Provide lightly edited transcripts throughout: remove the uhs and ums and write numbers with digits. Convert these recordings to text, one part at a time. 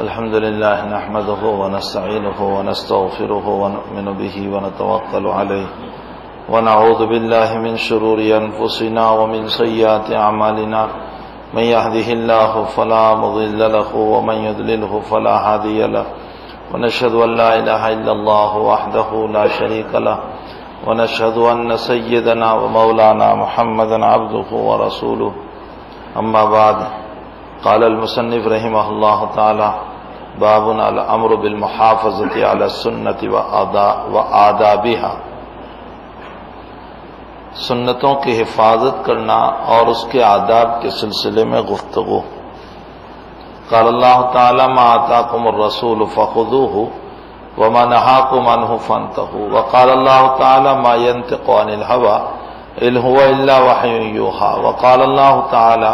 الحمد لله نحمده ونستعينه ونستغفره ونؤمن به ونتوكل عليه ونعوذ بالله من شرور أنفسنا ومن سيئات أعمالنا من يهده الله فلا مضل له ومن يضلله فلا هادي له ونشهد أن لا إله إلا الله وحده لا شريك له ونشهد أن سيدنا ومولانا محمدا عبده ورسوله أما بعد قال المصنف رحمه الله تعالى باب الامر بالمحافظة على السنة وآدابها، سنتوں کی حفاظت کرنا اور اس کے آداب کے سلسلے میں گفتگو۔ قال اللہ تعالی ما آتاکم الرسول فخذوه وما نهاکم عنه فانتهوا، وقال اللہ تعالی ما ينطق عن الهوى إن هو إلا وحي يوحى، وقال اللہ تعالی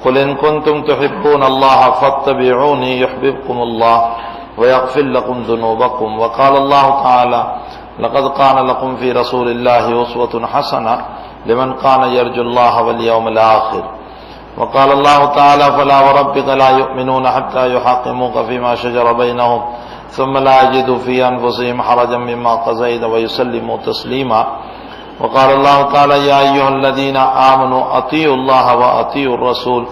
قل إن كنتم تحبون الله فاتبعوني يحببكم الله ويغفر لكم ذنوبكم، وقال الله تعالى لقد كان لكم في رسول الله أسوة حسنة لمن كان يرجو الله واليوم الآخر، وقال الله تعالى فلا وربك لا يؤمنون حتى يحاكموك فيما شجر بينهم ثم لا يجدوا في أنفسهم حرجا مما قضيت ويسلموا تسليما، وقال الله تعالى يا أيها الذين آمنوا أطيعوا الله وأطيعوا الرسول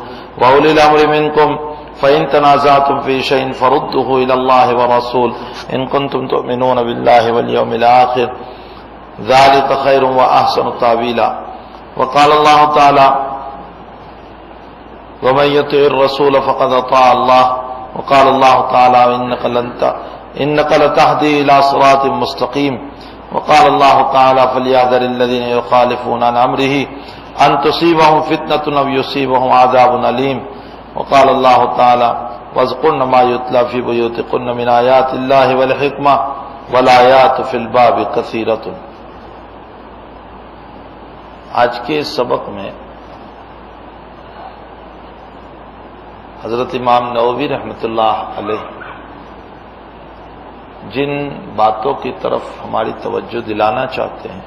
وأولي الأمر منكم فإن تنازعتم في شيء فردوه إلى الله والرسول إن كنتم تؤمنون بالله واليوم الآخر ذلك خير وأحسن تأويلا، وقال الله تعالى ومن يطع الرسول فقد أطاع الله، وقال الله تعالى إنك لتهدي إلى صراط مستقيم، وقال الله تعالى فليحذر الذين يخالفون عن أمره أن تصيبهم فتنة أو يصيبهم عذاب أليم، وقال الله تعالى واذكرن ما يتلى في بيوتكن من آيات الله والحكمة والآيات في الباب كثيرة۔ آج کے سبق میں حضرت امام نووی رحمۃ اللہ علیہ جن باتوں کی طرف ہماری توجہ دلانا چاہتے ہیں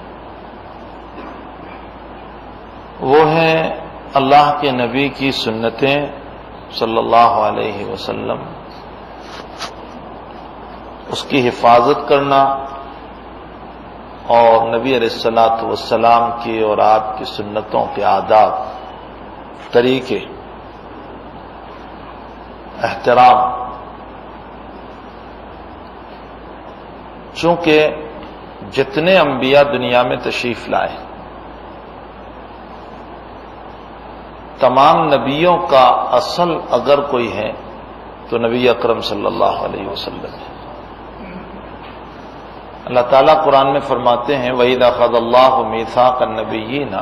وہ ہیں اللہ کے نبی کی سنتیں صلی اللہ علیہ وسلم، اس کی حفاظت کرنا اور نبی علیہ الصلوۃ والسلام کی اور آپ کی سنتوں کے آداب، طریقے، احترام۔ چونکہ جتنے انبیاء دنیا میں تشریف لائے تمام نبیوں کا اصل اگر کوئی ہے تو نبی اکرم صلی اللہ علیہ وسلم ہے۔ اللہ تعالیٰ قرآن میں فرماتے ہیں وَإِذَا أَخَذَ اللَّهُ مِيثَاقَ النَّبِيِّينَ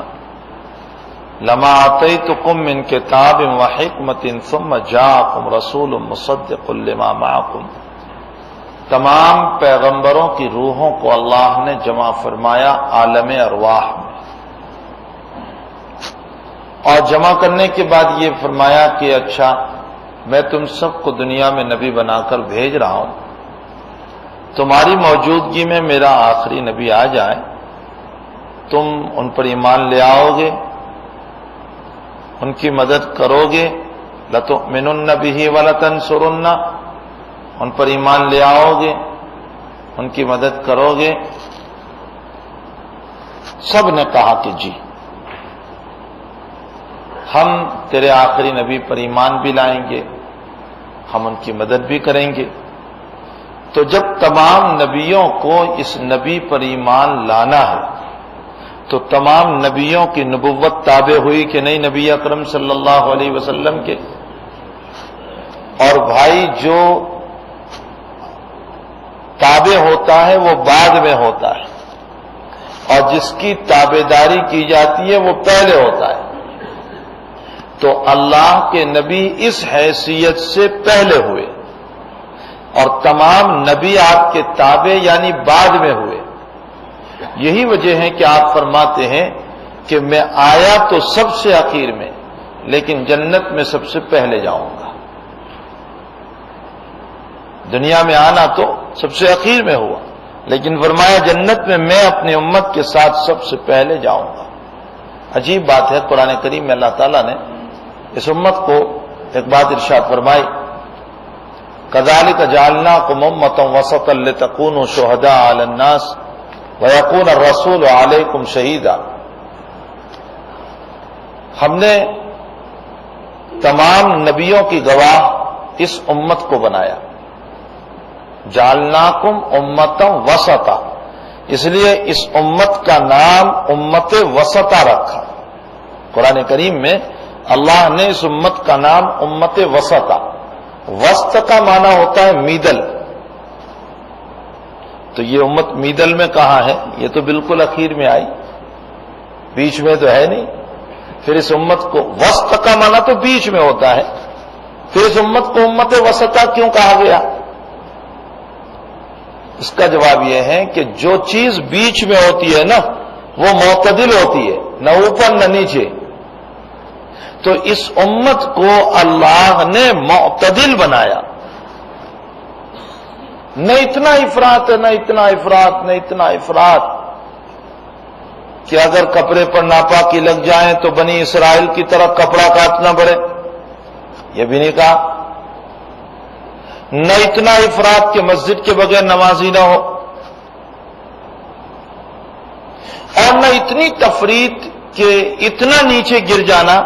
لَمَا آتَيْتُكُم مِّن كِتَابٍ وَحِكْمَةٍ ثُمَّ جَاءَكُمْ رَسُولٌ مُصَدِّقٌ لِّمَا مَعَكُمْ، تمام پیغمبروں کی روحوں کو اللہ نے جمع فرمایا عالم ارواح میں، اور جمع کرنے کے بعد یہ فرمایا کہ اچھا میں تم سب کو دنیا میں نبی بنا کر بھیج رہا ہوں، تمہاری موجودگی میں میرا آخری نبی آ جائے تم ان پر ایمان لے آؤ گے، ان کی مدد کرو گے، لَتُؤْمِنُنَّ بِهِ وَلَتَنْصُرُنَّ، ان پر ایمان لے آؤ گے، ان کی مدد کرو گے۔ سب نے کہا کہ جی ہم تیرے آخری نبی پر ایمان بھی لائیں گے، ہم ان کی مدد بھی کریں گے۔ تو جب تمام نبیوں کو اس نبی پر ایمان لانا ہے تو تمام نبیوں کی نبوت تابع ہوئی کہ نہیں نبی اکرم صلی اللہ علیہ وسلم کے؟ اور بھائی جو تابع ہوتا ہے وہ بعد میں ہوتا ہے، اور جس کی تابعداری کی جاتی ہے وہ پہلے ہوتا ہے۔ تو اللہ کے نبی اس حیثیت سے پہلے ہوئے اور تمام نبی آپ کے تابع یعنی بعد میں ہوئے۔ یہی وجہ ہے کہ آپ فرماتے ہیں کہ میں آیا تو سب سے اخیر میں لیکن جنت میں سب سے پہلے جاؤں گا۔ دنیا میں آنا تو سب سے اخیر میں ہوا، لیکن فرمایا جنت میں میں اپنی امت کے ساتھ سب سے پہلے جاؤں گا۔ عجیب بات ہے، قرآن کریم میں اللہ تعالیٰ نے اس امت کو ایک بات ارشاد فرمائی کذالک جعلناکم امۃ وسطا لتکونوا شہداء علی الناس ویکون الرسول علیکم شہیدا. ہم نے تمام نبیوں کی گواہ اس امت کو بنایا. جعلناکم امۃ وسطا، اس لیے اس امت کا نام امت وسطا رکھا. قرآن کریم میں اللہ نے اس امت کا نام امت وسطا، وسط کا معنی ہوتا ہے میڈل. تو یہ امت میڈل میں کہاں ہے؟ یہ تو بالکل اخیر میں آئی، بیچ میں تو ہے نہیں. پھر اس امت کو وسط کا معنی تو بیچ میں ہوتا ہے، پھر اس امت کو امت وسطا کیوں کہا گیا؟ اس کا جواب یہ ہے کہ جو چیز بیچ میں ہوتی ہے نا وہ معتدل ہوتی ہے، نہ اوپر نہ نیچے. تو اس امت کو اللہ نے معتدل بنایا. نہ اتنا افراط ہے، نہ اتنا افراط، نہ اتنا افراط کہ اگر کپڑے پر ناپاکی لگ جائیں تو بنی اسرائیل کی طرح کپڑا کاٹنا پڑے، یہ بھی نہیں کہا. نہ اتنا افراط کہ مسجد کے بغیر نمازی نہ ہو، اور نہ اتنی تفریط کہ اتنا نیچے گر جانا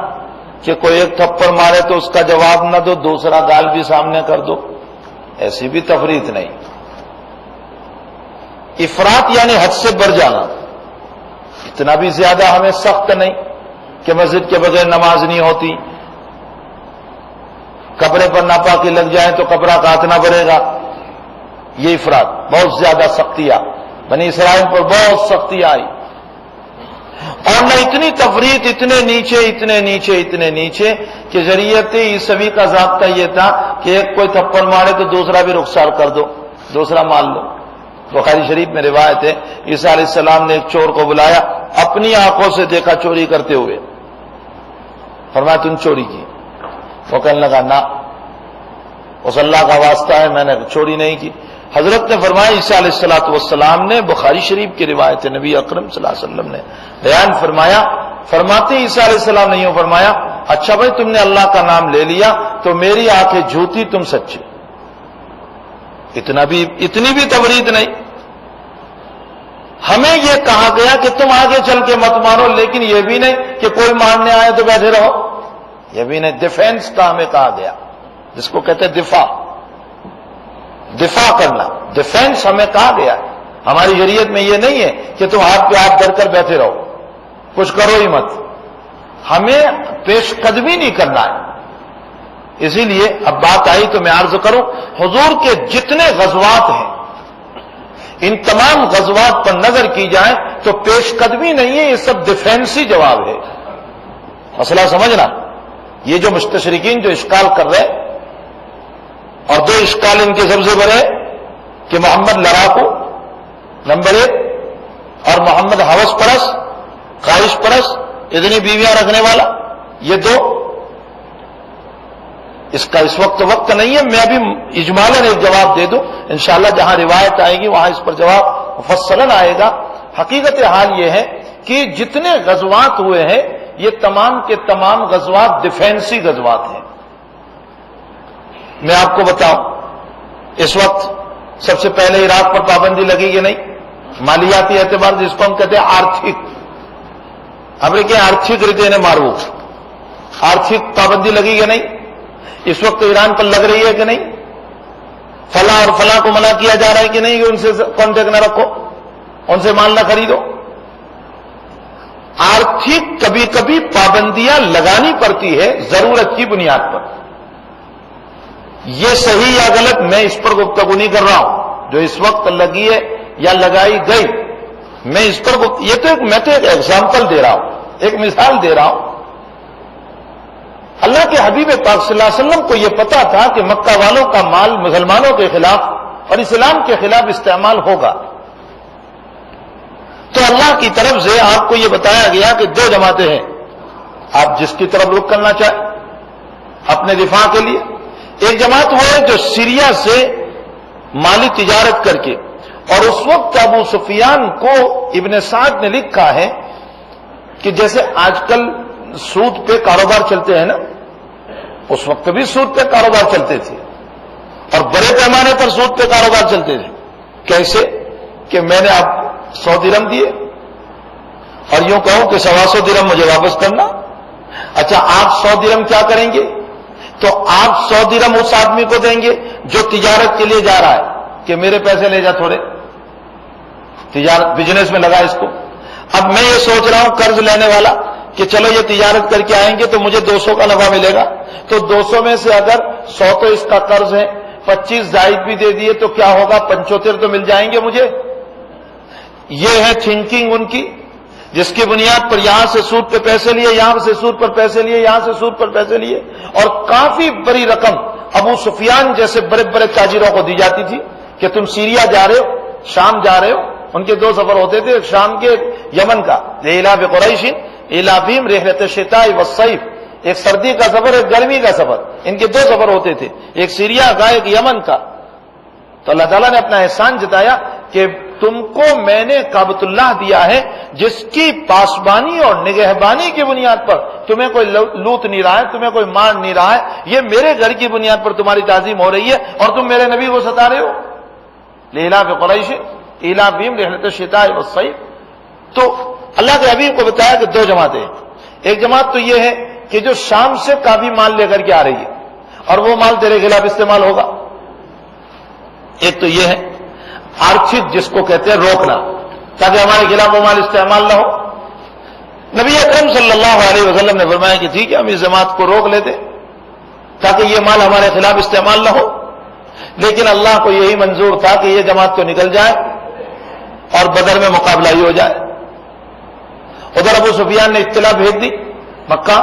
کہ کوئی ایک تھپڑ مارے تو اس کا جواب نہ دو، دوسرا گال بھی سامنے کر دو. ایسی بھی تفریط نہیں. افراط یعنی حد سے بڑھ جانا. اتنا بھی زیادہ ہمیں سخت نہیں کہ مسجد کے بغیر نماز نہیں ہوتی، کپڑے پر ناپاکی لگ جائے تو کپڑا کاٹنا پڑے گا. یہ افراط، بہت زیادہ سختیاں بنی اسرائیل پر، بہت سختیاں آئی. اور نہ اتنی تفریط، اتنے نیچے اتنے نیچے اتنے نیچے کہ شریعت عیسوی کا ضابطہ یہ تھا کہ ایک کوئی تھپڑ مارے تو دوسرا بھی رخسار کر دو، دوسرا مان لو. بخاری شریف میں روایت ہے عیسیٰ علیہ السلام نے ایک چور کو بلایا، اپنی آنکھوں سے دیکھا چوری کرتے ہوئے. فرمایا تم چوری کی؟ وہ کہنے لگا نہ، اس اللہ کا واسطہ ہے میں نے چوری نہیں کی. حضرت نے فرمایا، عیسیٰ علیہ السلام نے، بخاری شریف کی روایت ہے، نبی اکرم صلی اللہ علیہ وسلم نے بیان فرمایا، فرماتے عیسیٰ علیہ السلام نے یوں فرمایا، اچھا بھائی تم نے اللہ کا نام لے لیا تو میری آنکھیں جھوٹی تم سچے. اتنی بھی تفریط نہیں. ہمیں یہ کہا گیا کہ تم آگے چل کے مت مانو، لیکن یہ بھی نہیں کہ کوئی ماننے آئے تو بیٹھے رہو، یہ بھی نہیں. ڈیفینس کا ہمیں کہا گیا، جس کو کہتے ہیں دفاع کرنا. ڈیفینس ہمیں کہا گیا. ہماری شریعت میں یہ نہیں ہے کہ تم ہاتھ پہ ہاتھ دھر کر بیٹھے رہو، کچھ کرو ہی مت. ہمیں پیش قدمی نہیں کرنا ہے. اسی لیے اب بات آئی تو میں عرض کروں، حضور کے جتنے غزوات ہیں ان تمام غزوات پر نظر کی جائے تو پیش قدمی نہیں ہے، یہ سب ڈیفینسی جواب ہے. مسئلہ سمجھنا. یہ جو مستشرقین جو اشکال کر رہے، اور دو اشکال ان کے سب سے بڑے کہ محمد لڑاکو نمبر 1، اور محمد ہوس پرس، خواہش پرس، اتنی بیویاں رکھنے والا، یہ دو. اس کا اس وقت نہیں ہے. میں ابھی اجمالاً ایک جواب دے دوں، انشاءاللہ جہاں روایت آئے گی وہاں اس پر جواب مفصلاً آئے گا. حقیقت حال یہ ہے کہ جتنے غزوات ہوئے ہیں یہ تمام کے تمام غزوات ڈیفینسی غزوات ہیں. میں آپ کو بتاؤں، اس وقت سب سے پہلے عراق پر پابندی لگی کہ نہیں؟ مالیاتی اعتبار جس کو ہم کہتے ہیں آرتھک، امریکی آرتھک ریتے نے مارو، آرتھک پابندی لگی کہ نہیں؟ اس وقت ایران پر لگ رہی ہے کہ نہیں؟ فلاں اور فلاں کو منع کیا جا رہا ہے کہ نہیں کہ ان سے کانٹیکٹ نہ رکھو، ان سے مال نہ خریدو. آرتھک کبھی کبھی پابندیاں لگانی پڑتی ہے ضرورت کی بنیاد پر. یہ صحیح یا غلط میں اس پر گفتگو نہیں کر رہا ہوں، جو اس وقت لگی ہے یا لگائی گئی میں اس پر یہ تو میں تو ایک ایگزامپل دے رہا ہوں، ایک مثال دے رہا ہوں. اللہ کے حبیب پاک صلی اللہ علیہ وسلم کو یہ پتا تھا کہ مکہ والوں کا مال مسلمانوں کے خلاف اور اسلام کے خلاف استعمال ہوگا، تو اللہ کی طرف سے آپ کو یہ بتایا گیا کہ دو جماعتیں ہیں، آپ جس کی طرف رخ کرنا چاہیں اپنے دفاع کے لیے. ایک جماعت وہ ہے جو سیریا سے مالی تجارت کر کے، اور اس وقت ابو سفیان کو ابن سعد نے لکھا ہے کہ جیسے آج کل سود پہ کاروبار چلتے ہیں نا، اس وقت بھی سود پہ کاروبار چلتے تھے. اور بڑے پیمانے پر سود پہ کاروبار چلتے تھے. کیسے کہ میں نے آپ 100 درہم دیے اور یوں کہوں کہ 125 درہم مجھے واپس کرنا. اچھا آپ 100 درہم کیا کریں گے؟ تو آپ 100 درہم اس آدمی کو دیں گے جو تجارت کے لیے جا رہا ہے کہ میرے پیسے لے جا تھوڑے، تجارت بزنس میں لگا اس کو. اب میں یہ سوچ رہا ہوں قرض لینے والا کہ چلو یہ تجارت کر کے آئیں گے تو مجھے 200 کا نفع ملے گا، تو 200 میں سے اگر 100 تو اس کا قرض ہے، 25 زائد بھی دے دیے تو کیا ہوگا، 75 تو مل جائیں گے مجھے. یہ ہے تھنکنگ ان کی، جس کی بنیاد پر یہاں سے سود پہ پیسے لیے، یہاں سے سود پر پیسے لیے، یہاں سے سود پر پیسے لیے، اور کافی بڑی رقم ابو سفیان جیسے بڑے بڑے تاجروں کو دی جاتی تھی کہ تم سیریا جا رہے ہو، شام جا رہے ہو. ان کے 2 سفر ہوتے تھے، ایک شام کے، ایک یمن کا. لإیلاف قریش ایلافہم رحلۃ الشتاء والصیف، ایک سردی کا سفر، ایک گرمی کا سفر. ان کے 2 سفر ہوتے تھے، ایک سیریا کا، ایک یمن کا. تو اللہ تعالیٰ نے اپنا احسان جتایا کہ تم کو میں نے کعبۃ اللہ دیا ہے جس کی پاسبانی اور نگہبانی کی بنیاد پر تمہیں کوئی لوٹ نہیں رہا ہے، تمہیں کوئی مار نہیں رہا ہے. یہ میرے گھر کی بنیاد پر تمہاری تعظیم ہو رہی ہے اور تم میرے نبی کو ستا رہے ہو. لإیلاف قریش ایلافہم رحلۃ الشتاء والصیف. تو اللہ کے حبیب کو بتایا کہ 2 جماعتیں ہیں. ایک جماعت تو یہ ہے کہ جو شام سے کافی مال لے کر کے آ رہی ہے اور وہ مال تیرے خلاف استعمال ہوگا. ایک تو یہ ہے آرچک، جس کو کہتے ہیں روکنا، تاکہ ہمارے خلاف وہ مال استعمال نہ ہو. نبی اکرم صلی اللہ علیہ وسلم نے فرمایا کہ ٹھیک ہے ہم اس جماعت کو روک لیتے تاکہ یہ مال ہمارے خلاف استعمال نہ ہو. لیکن اللہ کو یہی منظور تھا کہ یہ جماعت تو نکل جائے اور بدر میں مقابلہ ہی ہو جائے. ادھر ابو سفیان نے اطلاع بھیج دی مکہ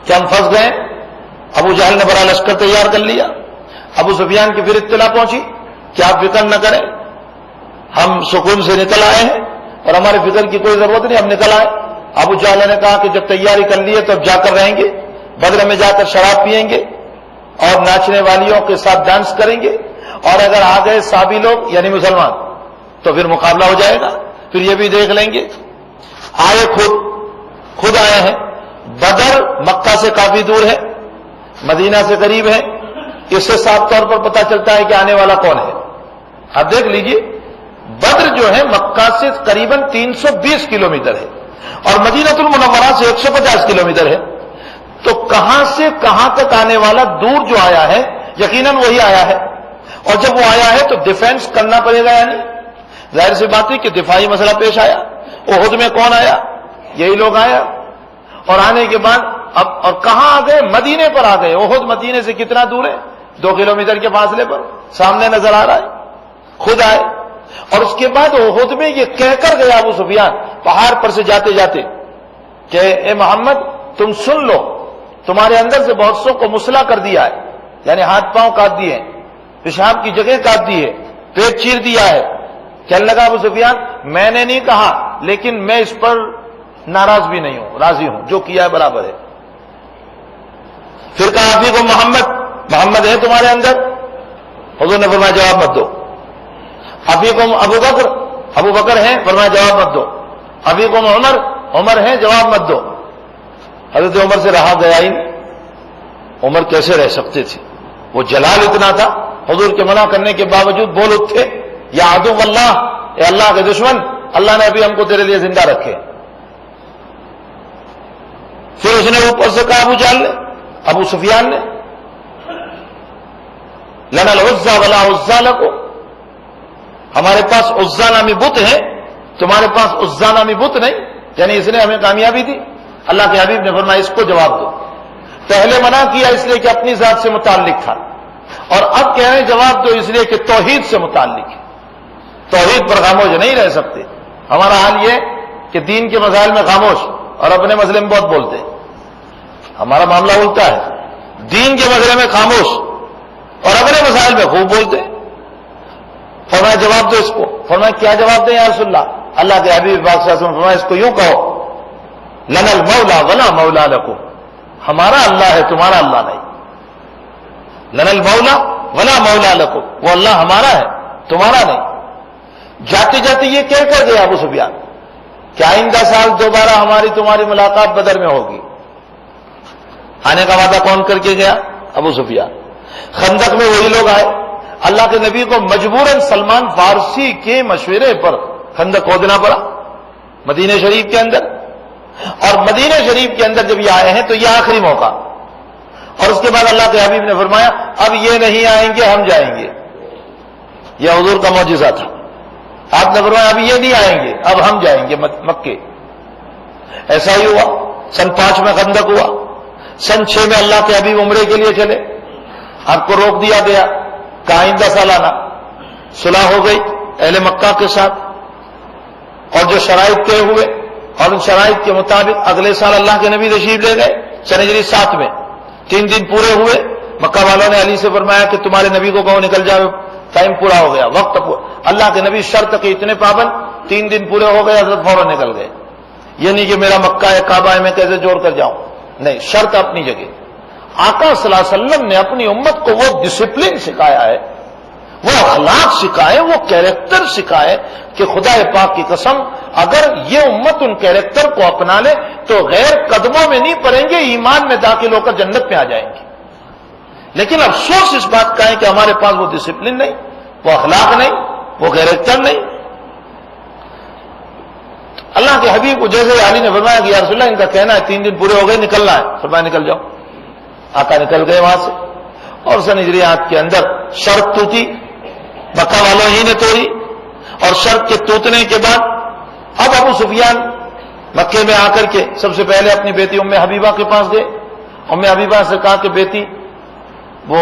کہ ہم پھنس گئے. ابو جہل نے بڑا لشکر تیار کر لیا. ابو سفیان کی پھر اطلاع پہنچی کہ آپ فکر نہ کریں، ہم سکون سے نکل آئے ہیں اور ہمارے فکر کی کوئی ضرورت نہیں، ہم نکل آئے. ابو جہل نے کہا کہ جب تیاری کر لی ہے تو اب جا کر رہیں گے، بدر میں جا کر شراب پئیں گے اور ناچنے والیوں کے ساتھ ڈانس کریں گے، اور اگر آ گئے صحابی لوگ یعنی مسلمان تو پھر مقابلہ ہو جائے گا، پھر یہ بھی دیکھ لیں گے. آئے خود آئے ہیں. بدر مکہ سے کافی دور ہے، مدینہ سے قریب ہے. اس سے صاف طور پر پتہ چلتا ہے کہ آنے والا کون ہے. آپ دیکھ لیجئے بدر جو ہے مکہ سے قریباً 320 کلومیٹر ہے اور مدینہ المنورہ سے 150 کلومیٹر ہے. تو کہاں سے کہاں تک آنے والا دور جو آیا ہے یقیناً وہی آیا ہے. اور جب وہ آیا ہے تو ڈیفینس کرنا پڑے گا. یعنی ظاہر سی بات ہے کہ دفاعی مسئلہ پیش آیا. احد میں کون آیا؟ یہی لوگ آیا. اور آنے کے بعد اب اور کہاں آ گئے؟ مدینے پر آ گئے. احد مدینے سے کتنا دور ہے؟ 2 کلومیٹر کے فاصلے پر سامنے نظر آ رہا ہے. خود آئے اور اس کے بعد احد میں یہ کہہ کر گیا ابو سفیان پہاڑ پر سے جاتے جاتے کہ اے محمد تم سن لو، تمہارے اندر سے بہت سو کو مسلح کر دیا ہے، یعنی ہاتھ پاؤں کاٹ دیے ہیں، پیشاب کی جگہ کاٹ دی ہے، پیٹ چیر دیا ہے. کہنے لگا ابو سفیان میں نے نہیں کہا لیکن میں اس پر ناراض بھی نہیں ہوں، راضی ہوں، جو کیا ہے برابر ہے. پھر کہا ابھی کو محمد ہے تمہارے اندر؟ حضور نے فرمایا جواب مت دو. ابیکم ابو بکر ہیں؟ فرمایا جواب مت دو. ابیکم عمر ہیں؟ جواب مت دو. حضرت عمر سے رہا گیا ہی نہیں. عمر کیسے رہ سکتے تھے؟ وہ جلال اتنا تھا، حضور کے منع کرنے کے باوجود بول اٹھے یا عدو اللہ، اے اللہ کے دشمن، اللہ نے ابھی ہم کو تیرے لیے زندہ رکھے. پھر اس نے اوپر سے کہا ابو جہل نے، ابو سفیان نے، لنا العزى ولا عزى لكم، ہمارے پاس عزا نامی بت ہے، تمہارے پاس عزا نامی بت نہیں، یعنی اس نے ہمیں کامیابی دی. اللہ کے حبیب نے فرمایا اس کو جواب دو. پہلے منع کیا اس لیے کہ اپنی ذات سے متعلق تھا، اور اب کہہ رہے ہیں جواب دو اس لیے کہ توحید سے متعلق ہے. توحید پر خاموش نہیں رہ سکتے. ہمارا حال یہ کہ دین کے مسائل میں خاموش اور اپنے مسئلے میں بہت بولتے ہیں. ہمارا معاملہ الٹا ہے، دین کے مسئلے میں خاموش اور اپنے مسائل میں خوب بولتے ہیں. فرمایا جواب دو اس کو. فرمایا کیا جواب دیں یا رسول اللہ؟ اللہ کے حبیب پاک صلی اللہ علیہ وسلم فرمایا اس کو یوں کہو لنا المولا ولا مولا لکم، ہمارا اللہ ہے تمہارا اللہ نہیں. لنا المولا ولا مولا لکم، وہ اللہ ہمارا ہے تمہارا نہیں. جاتے جاتے یہ کہہ کر گیا ابو سفیان کہ آئندہ سال دوبارہ ہماری تمہاری ملاقات بدر میں ہوگی. آنے کا وعدہ کون کر کے گیا؟ ابو سفیان. خندق میں وہی لوگ آئے. اللہ کے نبی کو مجبوراً سلمان فارسی کے مشورے پر خندق کھودنا پڑا مدینہ شریف کے اندر. اور مدینہ شریف کے اندر جب یہ آئے ہیں تو یہ آخری موقع. اور اس کے بعد اللہ کے حبیب نے فرمایا اب یہ نہیں آئیں گے ہم جائیں گے. یہ حضور کا معجزہ تھا. آپ نے فرمایا اب یہ نہیں آئیں گے اب ہم جائیں گے مکے. ایسا ہی ہوا. سن 5 میں خندق ہوا. سن 6 میں اللہ کے حبیب عمرے کے لیے چلے. آپ کو روک دیا گیا کہ آئندہ سالانہ صلح ہو گئی اہل مکہ کے ساتھ اور جو شرائط طے ہوئے اور ان شرائط کے مطابق اگلے سال اللہ کے نبی تشریف لے گئے سن ہجری 7 میں. 3 دن پورے ہوئے. مکہ والوں نے علی سے فرمایا کہ تمہارے نبی کو کہو نکل جائے ٹائم پورا ہو گیا وقت پورا. اللہ کے نبی شرط کے اتنے پابند 3 دن پورے ہو گئے حضرت فوراً نکل گئے. یہ نہیں کہ میرا مکہ ہے کعبہ ہے میں کیسے جوڑ کر جاؤں. نہیں شرط اپنی جگہ. آقا صلی اللہ علیہ وسلم نے اپنی امت کو وہ ڈسپلن سکھایا ہے وہ اخلاق سکھائے وہ کیریکٹر سکھائے کہ خدا پاک کی قسم اگر یہ امت ان کیریکٹر کو اپنا لے تو غیر قدموں میں نہیں پڑیں گے ایمان میں داخل ہو کر جنت میں آ جائیں گے. لیکن افسوس اس بات کا ہے کہ ہمارے پاس وہ ڈسپلن نہیں وہ اخلاق نہیں وہ کیریکٹر نہیں. اللہ کے حبیب کو جیسے علی نے فرمایا کہ یا رسول اللہ ان کا کہنا ہے 3 دن پورے ہو گئے نکلنا ہے. فرمایا نکل جاؤ. آقا نکل گئے وہاں سے. اور سن ہجری 8 کے اندر شرط ٹوٹی. مکہ والوں ہی نے توڑی. اور شرط کے ٹوٹنے کے بعد اب ابو سفیان مکے میں آ کر کے سب سے پہلے اپنی بیٹی ام حبیبہ کے پاس گئے. ام حبیبہ سے کہا کہ بیٹی وہ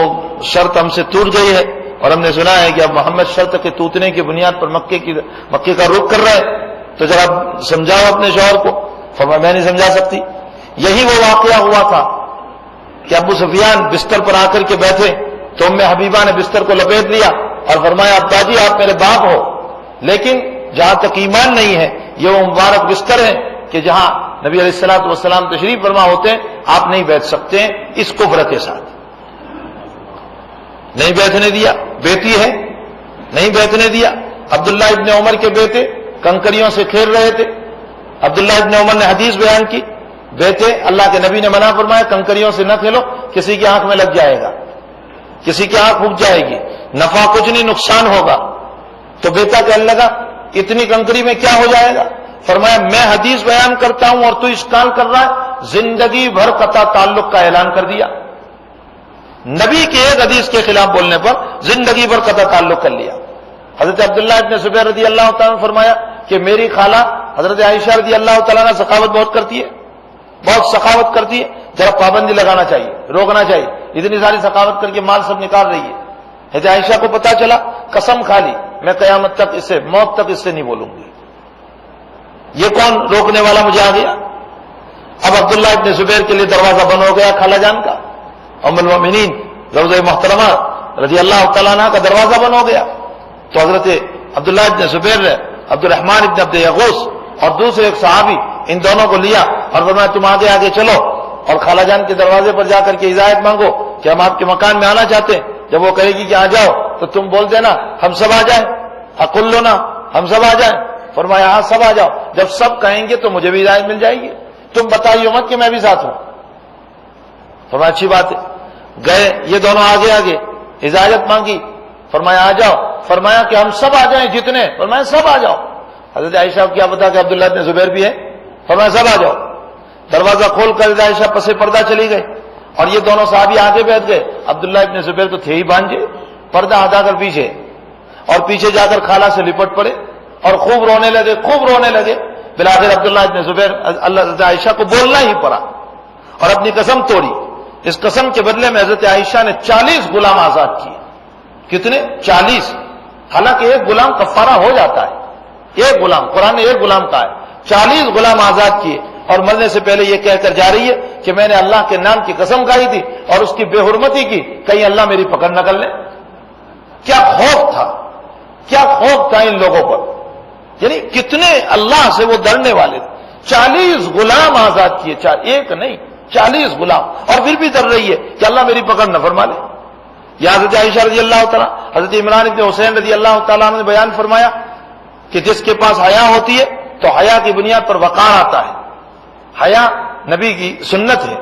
شرط ہم سے ٹوٹ گئی ہے اور ہم نے سنا ہے کہ اب محمد شرط کے ٹوٹنے کی بنیاد پر مکے کا رخ کر رہا ہے تو ذرا سمجھاؤ اپنے شوہر کو. فرمایا میں نہیں سمجھا سکتی. یہی وہ واقعہ ہوا تھا کہ ابو سفیان بستر پر آ کر کے بیٹھے تو ام حبیبہ نے بستر کو لپیٹ لیا اور فرمایا ابا جی آپ میرے باپ ہو لیکن جہاں تک ایمان نہیں ہے یہ وہ مبارک بستر ہے کہ جہاں نبی علیہ الصلوۃ والسلام تشریف فرما ہوتے ہیں آپ نہیں بیٹھ سکتے ہیں اس کفر کے ساتھ. نہیں بیٹھنے دیا. بیٹی ہے نہیں بیٹھنے دیا. عبداللہ ابن عمر کے بیٹے کنکریوں سے کھیل رہے تھے. عبداللہ ابن عمر نے حدیث بیان کی بیٹے اللہ کے نبی نے منع فرمایا کنکریوں سے نہ کھیلو کسی کی آنکھ میں لگ جائے گا کسی کی آنکھ پھک جائے گی نفع کچھ نہیں نقصان ہوگا. تو بیٹا کہنے لگا اتنی کنکری میں کیا ہو جائے گا. فرمایا میں حدیث بیان کرتا ہوں اور تو اشکال کر رہا ہے. زندگی بھر قطع تعلق کا اعلان کر دیا. نبی کے ایک حدیث کے خلاف بولنے پر زندگی بھر قطع تعلق کر لیا. حضرت عبداللہ ابن زبیر رضی اللہ تعالیٰ نے فرمایا کہ میری خالہ حضرت عائشہ رضی اللہ تعالیٰ نے سخاوت بہت کرتی ہے بہت سخاوت کرتی ہے. ذرا پابندی لگانا چاہیے روکنا چاہیے. اتنی ساری سخاوت کر کے مال سب نکال رہی ہے. حضرت عائشہ کو پتا چلا قسم کھا لی میں قیامت تک اس سے موت تک اس سے نہیں بولوں گی. یہ کون روکنے والا مجھے آ گیا. اب عبداللہ ابن زبیر کے لیے دروازہ بند ہو گیا خالہ جان کا. ام المؤمنین روضہ محترمہ رضی اللہ تعالیٰ عنہ کا دروازہ بند ہو گیا. تو حضرت عبداللہ ابن زبیر نے عبد الرحمن ابن عبد یغوث اور دوسرے ایک صحابی ان دونوں کو لیا اور فرمایا تم آگے آگے چلو اور خالہ جان کے دروازے پر جا کر کے اجازت مانگو کہ ہم آپ کے مکان میں آنا چاہتے ہیں. جب وہ کہے گی کہ آ جاؤ تو تم بول دینا ہم سب آ جائیں اقلنا ہم سب آ جائیں. فرمایا ہاں سب آ جاؤ. جب سب کہیں گے تو مجھے بھی اجازت مل جائے گی. تم بتائیے مت کہ میں بھی ساتھ ہوں. فرمایا اچھی بات ہے. گئے یہ دونوں آگے آگے اجازت مانگی. فرمایا آ جاؤ. فرمایا کہ ہم سب آ جائیں جتنے. فرمایا سب آ جاؤ. حضرت عائشہ کو کیا پتا کہ عبداللہ ابن زبیر بھی ہے. فرمایا سب آ جاؤ. دروازہ کھول کر حضرت عائشہ پسے پردہ چلی گئی اور یہ دونوں صحابی آگے بیٹھ گئے. عبداللہ ابن زبیر تو تھے ہی بانجے پردہ ہٹا کر پیچھے اور پیچھے جا کر خالہ سے لپٹ پڑے اور خوب رونے لگے. بالآخر عبداللہ ابن زبیر اللہ حضرت عائشہ کو بولنا ہی پڑا اور اپنی قسم توڑی. اس قسم کے بدلے میں حضرت عائشہ نے 40 غلام آزاد کیے. کتنے 40. حالانکہ ایک غلام کفارہ ہو جاتا ہے. ایک غلام قرآن نے ایک غلام کا ہے. 40 غلام آزاد کیے اور مرنے سے پہلے یہ کہہ کر جا رہی ہے کہ میں نے اللہ کے نام کی قسم کھائی تھی اور اس کی بے حرمتی کی کہیں اللہ میری پکڑ نہ کر لے. کیا خوف تھا ان لوگوں پر. یعنی کتنے اللہ سے وہ ڈرنے والے تھے. 40 غلام آزاد کیے. ایک نہیں 40 غلام اور پھر بھی ڈر رہی ہے کہ اللہ میری پکڑ نہ فرما لے. یا حضرت عائشہ رضی اللہ تعالیٰ حضرت عمران ابن حسین رضی اللہ تعالیٰ نے بیان فرمایا کہ جس کے پاس حیا ہوتی ہے تو حیا کی بنیاد پر وقار آتا ہے. حیا نبی کی سنت ہے.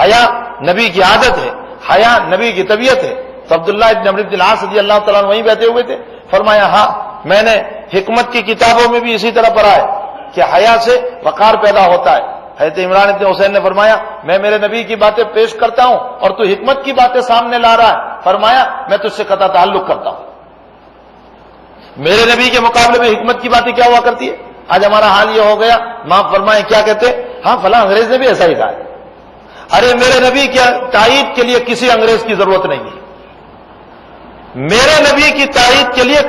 حیا نبی کی عادت ہے. حیا نبی کی طبیعت ہے. تو عبداللہ ابن عمرو بن العاص رضی اللہ تعالیٰ عنہ وہیں بیٹھے ہوئے تھے. فرمایا ہاں میں نے حکمت کی کتابوں میں بھی اسی طرح پڑھا ہے کہ حیا سے وقار پیدا ہوتا ہے. حضرت عمران ابن حسین نے فرمایا میں میرے نبی کی باتیں پیش کرتا ہوں اور تو حکمت کی باتیں سامنے لا رہا ہے. فرمایا میں تجھ سے قطع تعلق کرتا ہوں. میرے نبی کے مقابلے میں حکمت کی باتیں کیا ہوا کرتی ہے؟ آج ہمارا حال یہ ہو گیا، معاف فرمائیں کیا کہتے ہیں، ہاں فلاں انگریز نے بھی ایسا ہی کہا ہے. ارے میرے نبی کی تائید کے لیے کسی انگریز کی ضرورت نہیں ہے. میرے نبی کی تائید کے لیے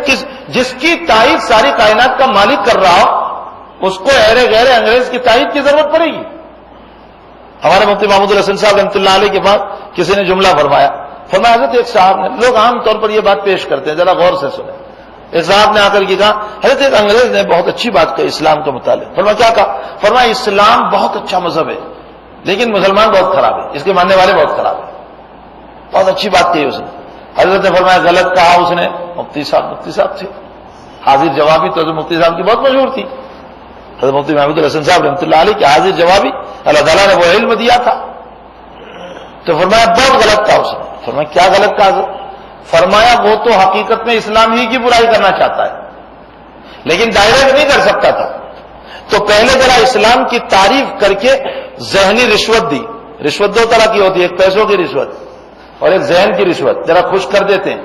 جس کی تائید ساری کائنات کا مالک کر رہا ہو اس کو ایرے غیرے انگریز کی تائید کی ضرورت پڑے گی؟ ہمارے مفتی محمود الحسن صاحب رحمۃ اللہ علیہ کے بعد کسی نے جملہ فرمایا حضرت ایک صاحب نے، لوگ عام طور پر یہ بات پیش کرتے ہیں، ذرا غور سے سنیں. ایک صاحب نے آ کر کے کہا حضرت ایک انگریز نے بہت اچھی بات کہی اسلام کے متعلق. فرمایا کیا کہا؟ فرمایا اسلام بہت اچھا مذہب ہے لیکن مسلمان بہت خراب ہے، اس کے ماننے والے بہت خراب ہیں. بہت اچھی بات کہی اس نے. حضرت نے فرمایا غلط کہا اس نے. مفتی صاحب تھے، حاضر جوابی تو حضرت مفتی صاحب کی بہت مشہور تھی. حضرت مفتی محمود الحسن صاحب رحمۃ اللہ علیہ کی حاضر جوابی اللہ تعالیٰ نے وہ علم دیا تھا. تو فرمایا بہت غلط کہا اس نے. فرمایا کیا غلط کہا حضرت؟ فرمایا وہ تو حقیقت میں اسلام ہی کی برائی کرنا چاہتا ہے لیکن ڈائریکٹ نہیں کر سکتا تھا. تو پہلے ذرا اسلام کی تعریف کر کے ذہنی رشوت دی. رشوت دو طرح کی ہوتی ہے، ایک پیسوں کی رشوت اور ایک ذہن کی رشوت. ذرا خوش کر دیتے ہیں،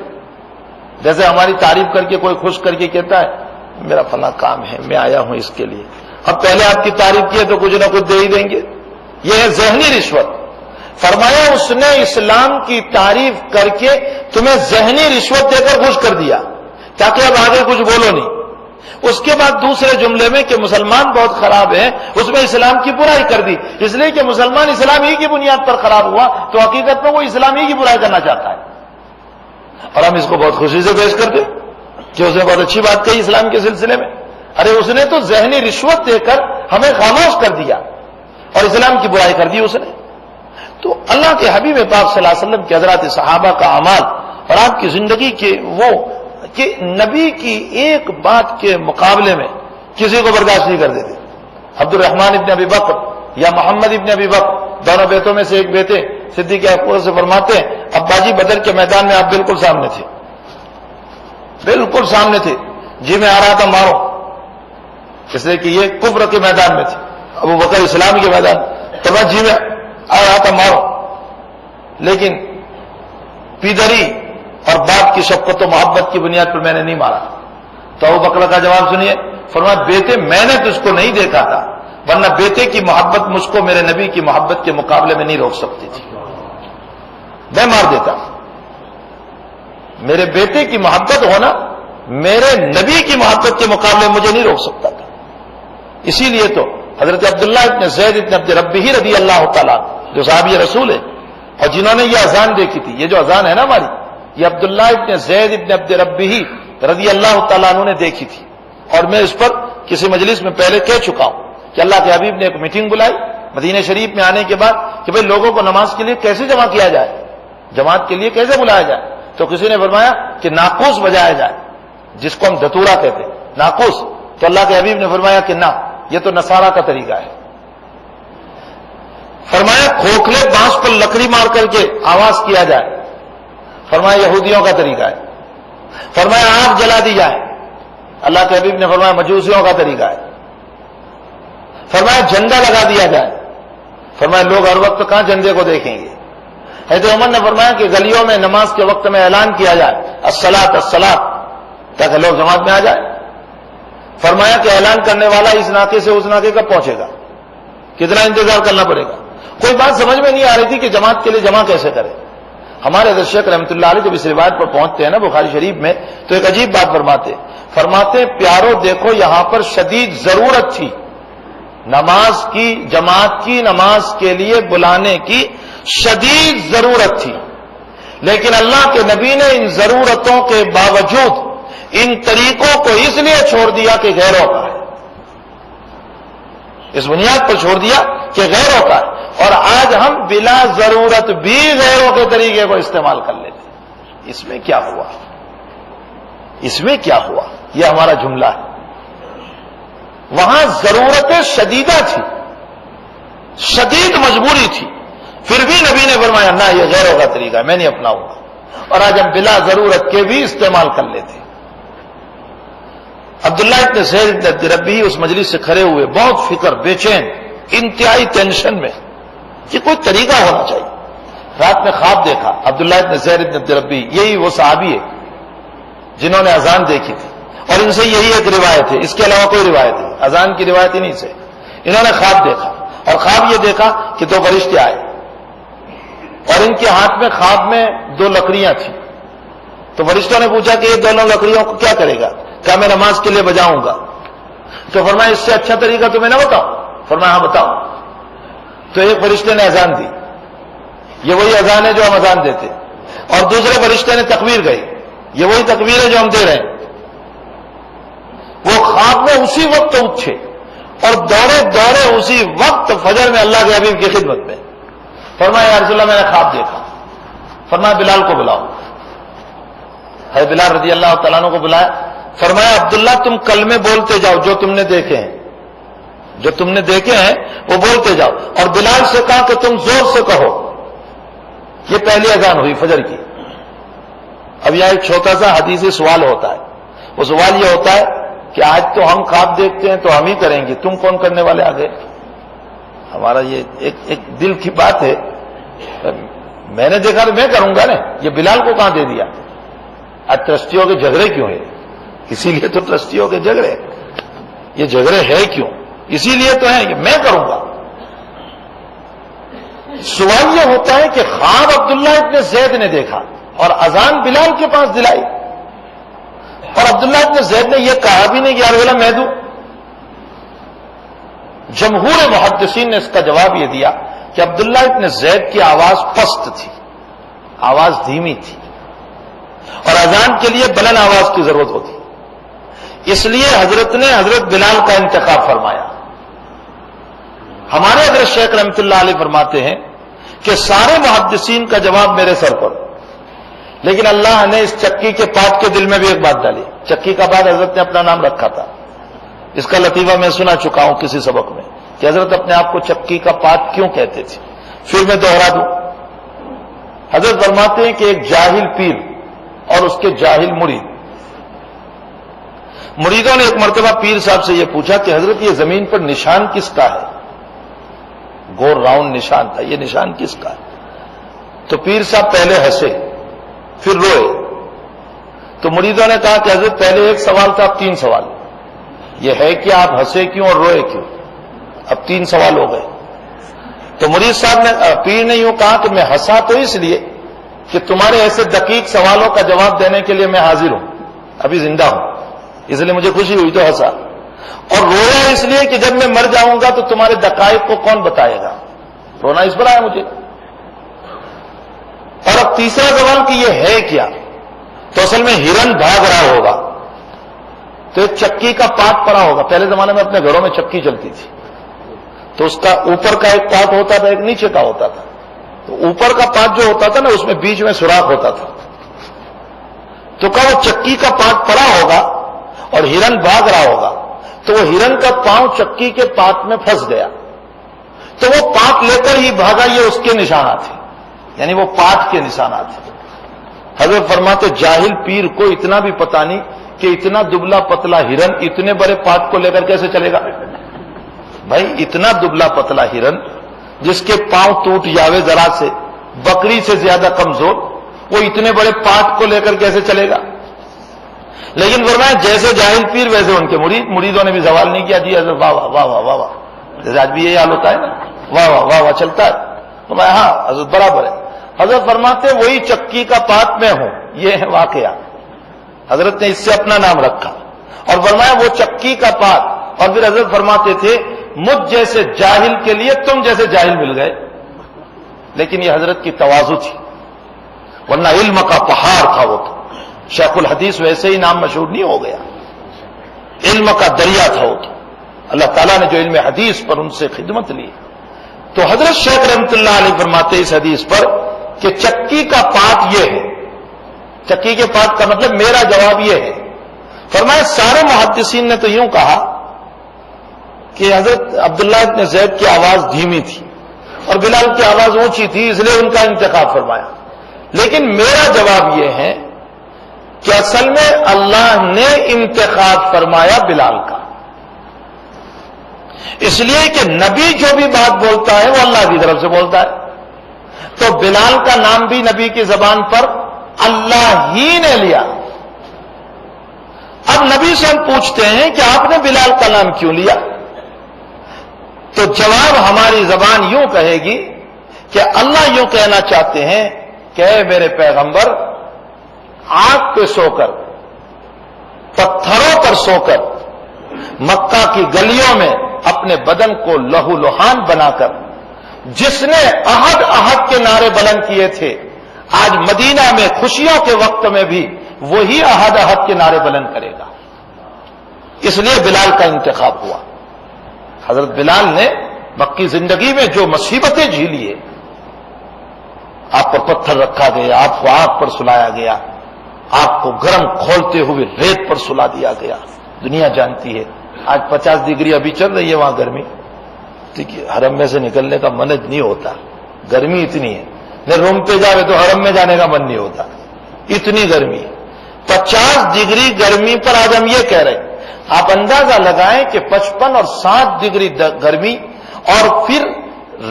جیسے ہماری تعریف کر کے کوئی خوش کر کے کہتا ہے میرا فلاں کام ہے میں آیا ہوں اس کے لیے. اب پہلے آپ کی تعریف کی ہے تو کچھ نہ کچھ دے ہی دیں گے. یہ ہے ذہنی رشوت. فرمایا اس نے اسلام کی تعریف کر کے تمہیں ذہنی رشوت دے کر خوش کر دیا تاکہ اب آگے کچھ بولو نہیں. اس کے بعد دوسرے جملے میں کہ مسلمان بہت خراب ہیں اس میں اسلام کی برائی کر دی، اس لیے کہ مسلمان اسلام ہی کی بنیاد پر خراب ہوا تو حقیقت میں وہ اسلام ہی کی برائی کرنا چاہتا ہے. اور ہم اس کو بہت خوشی سے پیش کرتے کہ اس نے بہت اچھی بات کہی اسلام کے سلسلے میں. ارے اس نے تو ذہنی رشوت دے کر ہمیں خاموش کر دیا اور اسلام کی برائی کر دی اس نے. تو اللہ کے حبیب پاک صلی اللہ علیہ وسلم کے حضرات صحابہ کا اعمال اور آپ کی زندگی کے وہ کہ نبی کی ایک بات کے مقابلے میں کسی کو برداشت نہیں کر دیتے. عبد الرحمن ابن ابی بکر یا محمد ابن ابی بکر دونوں بیٹوں میں سے ایک بیٹے صدیق اکبر سے فرماتے ہیں ابا جی بدر کے میدان میں آپ بالکل سامنے تھے، بالکل سامنے تھے. جی میں آ رہا تھا مارو، اس لیے کہ یہ کفر کے میدان میں تھے، ابو بکر اسلام کے میدان. تو میں جی میں آ رہا تھا مارو، لیکن پیدری اور باپ کی شفقت و محبت کی بنیاد پر میں نے نہیں مارا. تو ابو بکر کا جواب سنیے. فرمایا بیٹے میں نے تجھ کو نہیں دیکھا تھا ورنہ بیٹے کی محبت مجھ کو میرے نبی کی محبت کے مقابلے میں نہیں روک سکتی تھی، میں مار دیتا. میرے بیٹے کی محبت ہونا میرے نبی کی محبت کے مقابلے میں مجھے نہیں روک سکتا تھا. اسی لیے تو حضرت عبداللہ ابن زید ابن عبد ربہ رضی اللہ تعالیٰ جو صحابی رسول ہے اور جنہوں نے یہ اذان دیکھی تھی، یہ جو اذان ہے نا ہماری، یہ عبداللہ ابن زید ابن عبد ربہ رضی اللہ تعالیٰ عنہ نے دیکھی تھی. اور میں اس پر کسی مجلس میں پہلے کہہ چکا ہوں کہ اللہ کے حبیب نے ایک میٹنگ بلائی مدینہ شریف میں آنے کے بعد کہ بھئی لوگوں کو نماز کے لیے کیسے جمع کیا جائے، جماعت کے لیے کیسے بلایا جائے. تو کسی نے فرمایا کہ ناقوس بجایا جائے، جس کو ہم دھتورا کہتے ہیں، ناقوس. تو اللہ کے حبیب نے فرمایا کہ نہ، یہ تو نصارہ کا طریقہ ہے. فرمایا کھوکھلے بانس پر لکڑی مار کر کے آواز کیا جائے، فرمایا یہودیوں کا طریقہ ہے. فرمایا آگ جلا دی جائے، اللہ کے حبیب نے فرمایا مجوسیوں کا طریقہ ہے. فرمایا جھنڈا لگا دیا جائے، فرمایا لوگ ہر وقت کہاں جھنڈے کو دیکھیں گے. حضرت عمر نے فرمایا کہ گلیوں میں نماز کے وقت میں اعلان کیا جائے الصلاۃ الصلاۃ تاکہ لوگ جماعت میں آ جائے. فرمایا کہ اعلان کرنے والا اس ناکے سے اس ناکے کب پہنچے گا، کتنا انتظار کرنا پڑے گا. کوئی بات سمجھ میں نہیں آ رہی تھی کہ جماعت کے لیے جمع کیسے کرے. ہمارے حضرت شیخ رحمۃ اللہ علیہ جب اس روایت پر پہنچتے ہیں نا بخاری شریف میں تو ایک عجیب بات فرماتے پیارو دیکھو یہاں پر شدید ضرورت تھی نماز کی، جماعت کی نماز کے لیے بلانے کی شدید ضرورت تھی، لیکن اللہ کے نبی نے ان ضرورتوں کے باوجود ان طریقوں کو اس لیے چھوڑ دیا کہ غیروں کا ہے، اس بنیاد پر چھوڑ دیا کہ غیروں کا ہے. اور آج ہم بلا ضرورت بھی غیروں کے طریقے کو استعمال کر لیتے ہیں. اس میں کیا ہوا، اس میں کیا ہوا، یہ ہمارا جملہ ہے. وہاں ضرورت شدیدہ تھی، شدید مجبوری تھی، پھر بھی نبی نے فرمایا نہ یہ غیروں کا طریقہ ہے میں نہیں اپناؤں گا. اور آج ہم بلا ضرورت کے بھی استعمال کر لیتے ہیں۔ عبداللہ ابن زید ابن عبدالربی اس مجلس سے کھڑے ہوئے، بہت فکر، بے چین، انتہائی ٹینشن میں کہ کوئی طریقہ ہونا چاہیے۔ رات میں خواب دیکھا عبداللہ ابن زید ابن عبدالربی، یہی وہ صحابی ہے جنہوں نے اذان دیکھی تھی، اور ان سے یہی ایک روایت ہے، اس کے علاوہ کوئی روایت نہیں، اذان کی روایت ہی نہیں سے۔ انہوں نے خواب دیکھا، اور خواب یہ دیکھا کہ دو فرشتے آئے اور ان کے ہاتھ میں خواب میں دو لکڑیاں تھیں۔ تو فرشتوں نے پوچھا کہ یہ دونوں لکڑیوں کو کیا کرے گا؟ کہا میں نماز کے لیے بجاؤں گا۔ تو فرمایا اس سے اچھا طریقہ تمہیں نہ بتاؤ؟ فرمایا ہاں بتاؤ۔ تو ایک فرشتے نے اذان دی، یہ وہی اذان ہے جو ہم اذان دیتے، اور دوسرے فرشتے نے تکبیر گئی، یہ وہی تکبیر ہے جو ہم دے رہے ہیں۔ وہ خواب میں اسی وقت اٹھے اور دوڑے دوڑے اسی وقت فجر میں اللہ کے حبیب کی خدمت میں۔ فرمایا یا رسول اللہ میں نے خواب دیکھا۔ فرمایا بلال کو بلاؤ۔ ہے بلال رضی اللہ تعالیٰ عنہ کو بلایا۔ فرمایا عبداللہ تم کلمے بولتے جاؤ جو تم نے دیکھے ہیں، جو تم نے دیکھے ہیں وہ بولتے جاؤ، اور بلال سے کہا کہ تم زور سے کہو۔ یہ پہلی اذان ہوئی فجر کی۔ اب یہاں ایک چھوٹا سا حدیثی سوال ہوتا ہے، وہ سوال یہ ہوتا ہے کہ آج تو ہم خواب دیکھتے ہیں تو ہم ہی کریں گے، تم کون کرنے والے آگے؟ ہمارا یہ ایک دل کی بات ہے، میں نے دیکھا تو میں کروں گا نا، یہ بلال کو کہاں دے دیا؟ آج ٹرسٹیوں کے جھگڑے کیوں ہیں؟ اسی لیے تو ٹرسٹیوں کے جھگڑے، یہ جھگڑے ہے کیوں؟ اسی لیے تو ہے کہ میں کروں گا۔ سوال یہ ہوتا ہے کہ خواب عبداللہ ابن زید نے دیکھا اور اذان بلال کے پاس دلائی، اور عبداللہ ابن زید نے یہ کہا بھی نہیں کہ یا رسول اللہ میں دوں۔ جمہور محدثین نے اس کا جواب یہ دیا کہ عبداللہ ابن زید کی آواز پست تھی، آواز دھیمی تھی، اور اذان کے لیے بلند آواز کی ضرورت ہوتی، اس لیے حضرت نے حضرت بلال کا انتخاب فرمایا۔ ہمارے حضرت شیخ رحمۃ اللہ علیہ فرماتے ہیں کہ سارے محدثین کا جواب میرے سر پر، لیکن اللہ نے اس چکی کے پات کے دل میں بھی ایک بات ڈالی۔ چکی کا بعد حضرت نے اپنا نام رکھا تھا، اس کا لطیفہ میں سنا چکا ہوں کسی سبق میں کہ حضرت اپنے آپ کو چکی کا پات کیوں کہتے تھے، پھر میں دوہرا دوں۔ حضرت فرماتے ہیں کہ ایک جاہل پیر اور اس کے جاہل مریدوں نے ایک مرتبہ پیر صاحب سے یہ پوچھا کہ حضرت یہ زمین پر نشان کس کا ہے؟ گول راؤنڈ نشان تھا، یہ نشان کس کا ہے؟ تو پیر صاحب پہلے ہنسے پھر روئے۔ تو مریدوں نے کہا کہ حضرت پہلے ایک سوال تھا، اب 3 سوال، یہ ہے کہ آپ ہنسے کیوں اور روئے کیوں؟ اب 3 سوال ہو گئے۔ تو مرید صاحب نے، پیر نے یوں کہا کہ میں ہنسا تو اس لیے کہ تمہارے ایسے دقیق سوالوں کا جواب دینے کے لیے میں حاضر ہوں، ابھی زندہ ہوں، اس لیے مجھے خوشی ہوئی تو ہنسا، اور رویا اس لیے کہ جب میں مر جاؤں گا تو تمہارے دقائق کو کون بتائے گا؟ رونا اس پر آیا مجھے۔ اور اب تیسرا سوال کہ یہ ہے کیا؟ تو اصل میں ہرن بھاگ رہا ہوگا، تو ایک چکی کا پات پڑا ہوگا۔ پہلے زمانے میں اپنے گھروں میں چکی چلتی تھی، تو اس کا اوپر کا ایک پات ہوتا تھا، ایک نیچے کا ہوتا تھا۔ تو اوپر کا پات جو ہوتا تھا نا، اس میں بیچ میں سوراخ ہوتا تھا، تو کہا وہ چکی کا پات پڑا ہوگا اور ہرن بھاگ رہا ہوگا، تو وہ ہرن کا پاؤں چکی کے پات میں پھنس گیا، تو وہ پات لے کر ہی بھاگا، یہ اس کے نشانات ہیں، یعنی وہ پات کے نشانات ہیں۔ حضرت فرماتے جاہل پیر کو اتنا بھی پتا نہیں کہ اتنا دبلا پتلا ہرن اتنے بڑے پات کو لے کر کیسے چلے گا؟ بھائی اتنا دبلا پتلا ہرن جس کے پاؤں ٹوٹ جاوے ذرا سے، بکری سے زیادہ کمزور، وہ اتنے بڑے پات کو لے کر کیسے چلے گا؟ لیکن فرمایا جیسے جاہل پیر ویسے ان کے مریدوں نے بھی سوال نہیں کیا، جی حضرت واہ واہ واہ واہ واہ واہ، جیسے آج بھی یہی حال ہوتا ہے نا، واہ واہ واہ واہ چلتا ہے۔ فرمایا ہاں حضرت برابر ہے۔ حضرت فرماتے وہی چکی کا پات میں ہوں، یہ ہے واقعہ۔ حضرت نے اس سے اپنا نام رکھا اور فرمایا وہ چکی کا پات، اور پھر حضرت فرماتے تھے مجھ جیسے جاہل کے لیے تم جیسے جاہل مل گئے، لیکن یہ حضرت کی تواضع تھی، ورنہ علم کا پہاڑ تھا وہ تو۔ شیخ الحدیث ویسے ہی نام مشہور نہیں ہو گیا، علم کا دریا تھا وہ تو۔ اللہ تعالیٰ نے جو علم حدیث پر ان سے خدمت لی، تو حضرت شیخ رحمۃ اللہ علیہ فرماتے اس حدیث پر کہ چکی کا پات یہ ہے، چکی کے پات کا مطلب میرا جواب یہ ہے۔ فرمایا سارے محدثین نے تو یوں کہا کہ حضرت عبداللہ ابن زید کی آواز دھیمی تھی اور بلال کی آواز اونچی تھی، اس لیے ان کا انتخاب فرمایا، لیکن میرا جواب یہ ہے کہ اصل میں اللہ نے انتخاب فرمایا بلال کا، اس لیے کہ نبی جو بھی بات بولتا ہے وہ اللہ کی طرف سے بولتا ہے، تو بلال کا نام بھی نبی کی زبان پر اللہ ہی نے لیا۔ اب نبی سے ہم پوچھتے ہیں کہ آپ نے بلال کا نام کیوں لیا؟ تو جواب ہماری زبان یوں کہے گی کہ اللہ یوں کہنا چاہتے ہیں کہ اے میرے پیغمبر، آگ پہ سو کر، پتھروں پر سو کر، مکہ کی گلیوں میں اپنے بدن کو لہو لہان بنا کر جس نے عہد عہد کے نعرے بلند کیے تھے، آج مدینہ میں خوشیوں کے وقت میں بھی وہی عہد عہد کے نعرے بلند کرے گا۔ اس لیے بلال کا انتخاب ہوا۔ حضرت بلال نے مکی زندگی میں جو مصیبتیں جھیلی ہے، آپ پر پتھر رکھا گیا، آپ کو آگ پر سلایا گیا، آپ کو گرم کھولتے ہوئے ریت پر سلا دیا گیا، دنیا جانتی ہے۔ آج 50 ڈگری ابھی چل رہی ہے وہاں گرمی، ٹھیک ہے، حرم میں سے نکلنے کا من نہیں ہوتا، گرمی اتنی ہے، نہ روم پہ جاوے تو حرم میں جانے کا من نہیں ہوتا، اتنی گرمی ہے۔ 50 ڈگری گرمی پر آج ہم یہ کہہ رہے ہیں، آپ اندازہ لگائیں کہ 55 اور 60 ڈگری گرمی، اور پھر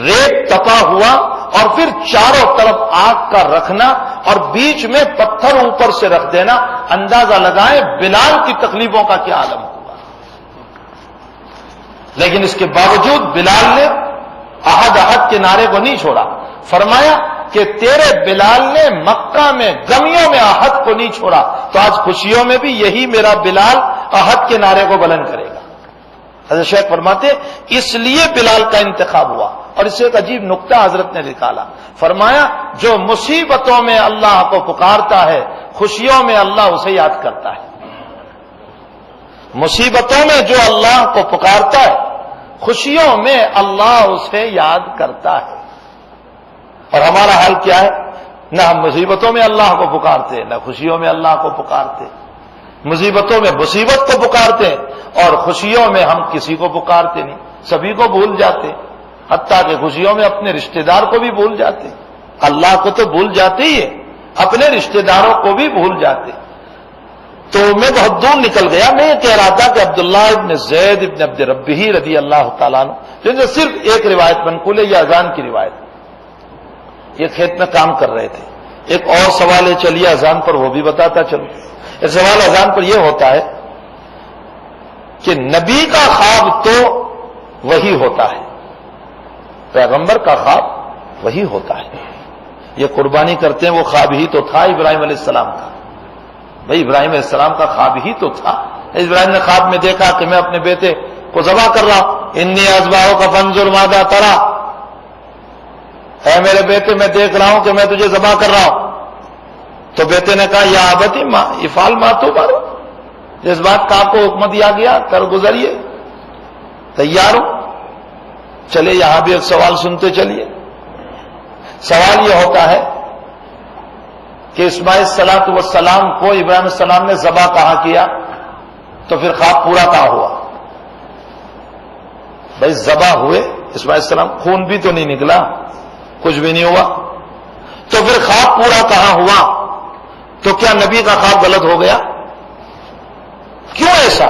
ریت تپا ہوا، اور پھر چاروں طرف آگ کا رکھنا، اور بیچ میں پتھر اوپر سے رکھ دینا، اندازہ لگائیں بلال کی تکلیفوں کا کیا عالم ہوگا۔ لیکن اس کے باوجود بلال نے عہد عہد کے نعرے کو نہیں چھوڑا، فرمایا کہ تیرے بلال نے مکہ میں غمیوں میں عہد کو نہیں چھوڑا، تو آج خوشیوں میں بھی یہی میرا بلال عہد کے نعرے کو بلند کرے گا۔ حضرت شیخ فرماتے اس لیے بلال کا انتخاب ہوا، اور اسے ایک عجیب نکتہ حضرت نے نکالا، فرمایا جو مصیبتوں میں اللہ کو پکارتا ہے، خوشیوں میں اللہ اسے یاد کرتا ہے۔ مصیبتوں میں جو اللہ کو پکارتا ہے، خوشیوں میں اللہ اسے یاد کرتا ہے۔ اور ہمارا حال کیا ہے؟ نہ ہم مصیبتوں میں اللہ کو پکارتے، نہ خوشیوں میں اللہ کو پکارتے۔ مصیبتوں میں مصیبت کو پکارتے ہیں، اور خوشیوں میں ہم کسی کو پکارتے نہیں، سبھی کو بھول جاتے، حتیٰ کہ خوشیوں میں اپنے رشتہ دار کو بھی بھول جاتے۔ اللہ کو تو بھول جاتے ہی ہے، اپنے رشتہ داروں کو بھی بھول جاتے۔ تو میں بہت دور نکل گیا، میں یہ کہہ رہا تھا کہ عبداللہ ابن زید ابن عبد ربہ رضی اللہ تعالیٰ عنہ، جن سے صرف ایک روایت منقول ہے، یہ اذان کی روایت، یہ کھیت میں کام کر رہے تھے۔ ایک اور سوال ہے، چلیے اذان پر وہ بھی بتاتا چلوں۔ یہ سوال اذان پر یہ ہوتا ہے کہ نبی کا خواب تو وہی ہوتا ہے، پیغمبر کا خواب وہی ہوتا ہے۔ یہ قربانی کرتے ہیں وہ خواب ہی تو تھا ابراہیم علیہ السلام کا، بھائی ابراہیم علیہ السلام کا خواب ہی تو تھا۔ ابراہیم نے خواب میں دیکھا کہ میں اپنے بیٹے کو ذبح کر رہا ہوں، انی اذبحک فانظر ماذا تری، اے میرے بیٹے میں دیکھ رہا ہوں کہ میں تجھے ذبح کر رہا ہوں۔ تو بیٹے نے کہا یا ابتی افعل ما تؤمر، جس بات کا آپ کو حکم دیا گیا کر گزریے، تیار ہوں۔ چلے یہاں بھی ایک سوال سنتے چلیے۔ سوال یہ ہوتا ہے کہ اسماعیل والسلام کو ابراہیم السلام نے ذبح کہاں کیا، تو پھر خواب پورا کہاں ہوا؟ بھائی ذبح ہوئے اسماعیل السلام، خون بھی تو نہیں نکلا، کچھ بھی نہیں ہوا، تو پھر خواب پورا کہاں ہوا؟ تو کیا نبی کا خواب غلط ہو گیا؟ کیوں ایسا؟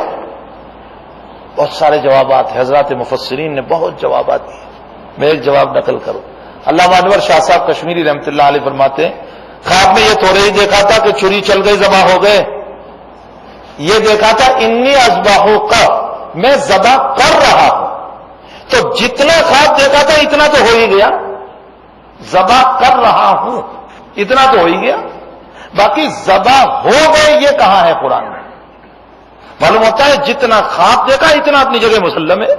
بہت سارے جوابات ہیں، حضرات مفسرین نے بہت جوابات دیے، میں ایک جواب نقل کروں۔ علامہ انور شاہ صاحب کشمیری رحمۃ اللہ علیہ فرماتے ہیں خواب میں یہ تھوڑے ہی دیکھا تھا کہ چھری چل گئی ذبح ہو گئے، یہ دیکھا تھا انی اذبحک، میں ذبح کر رہا ہوں۔ تو جتنا خواب دیکھا تھا اتنا تو ہو ہی گیا، ذبح کر رہا ہوں اتنا تو ہو ہی گیا، باقی ذبح ہو گئے یہ کہاں ہے قرآن میں؟ معلوم ہوتا ہے جتنا خواب دیکھا اتنا اپنی جگہ مسلم ہے،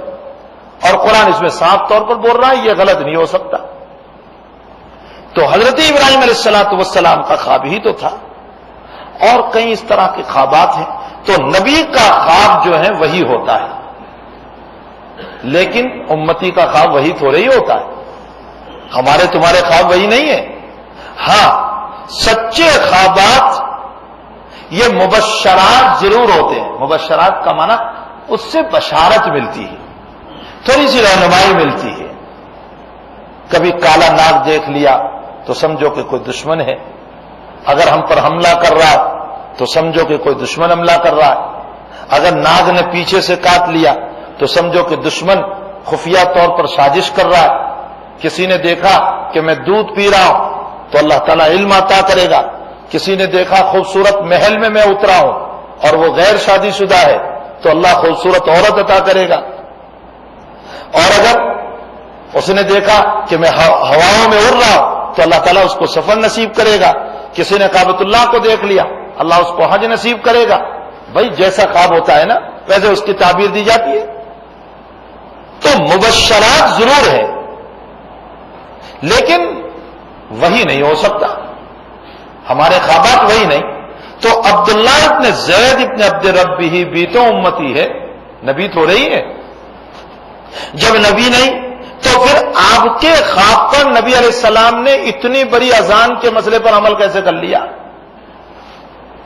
اور قرآن اس میں صاف طور پر بول رہا ہے، یہ غلط نہیں ہو سکتا۔ تو حضرت ابراہیم علیہ السلام کا خواب ہی تو تھا، اور کئی اس طرح کے خوابات ہیں۔ تو نبی کا خواب جو ہے وہی ہوتا ہے، لیکن امتی کا خواب وہی تھوڑے ہی ہوتا ہے، ہمارے تمہارے خواب وہی نہیں ہے۔ ہاں سچے خوابات یہ مبشرات ضرور ہوتے ہیں، مبشرات کا معنی اس سے بشارت ملتی ہے، تھوڑی سی رہنمائی ملتی ہے۔ کبھی کالا ناگ دیکھ لیا تو سمجھو کہ کوئی دشمن ہے، اگر ہم پر حملہ کر رہا ہے تو سمجھو کہ کوئی دشمن حملہ کر رہا ہے، اگر ناگ نے پیچھے سے کاٹ لیا تو سمجھو کہ دشمن خفیہ طور پر سازش کر رہا ہے۔ کسی نے دیکھا کہ میں دودھ پی رہا ہوں تو اللہ تعالیٰ علم عطا کرے گا، کسی نے دیکھا خوبصورت محل میں اترا ہوں اور وہ غیر شادی شدہ ہے تو اللہ خوبصورت عورت عطا کرے گا، اور اگر اس نے دیکھا کہ میں ہواؤں میں اڑ رہا ہوں تو اللہ تعالیٰ اس کو سفر نصیب کرے گا، کسی نے کعبۃ اللہ کو دیکھ لیا اللہ اس کو حج نصیب کرے گا۔ بھائی جیسا خواب ہوتا ہے نا ویسے اس کی تعبیر دی جاتی ہے۔ تو مبشرات ضرور ہے لیکن وہی نہیں ہو سکتا، ہمارے خوابات وہی نہیں۔ تو عبداللہ ابن زید ابن عبد ربہ بھی تو امتی ہے، نبی تو رہی ہے، جب نبی نہیں تو پھر آپ کے خواب پر نبی علیہ السلام نے اتنی بڑی اذان کے مسئلے پر عمل کیسے کر لیا؟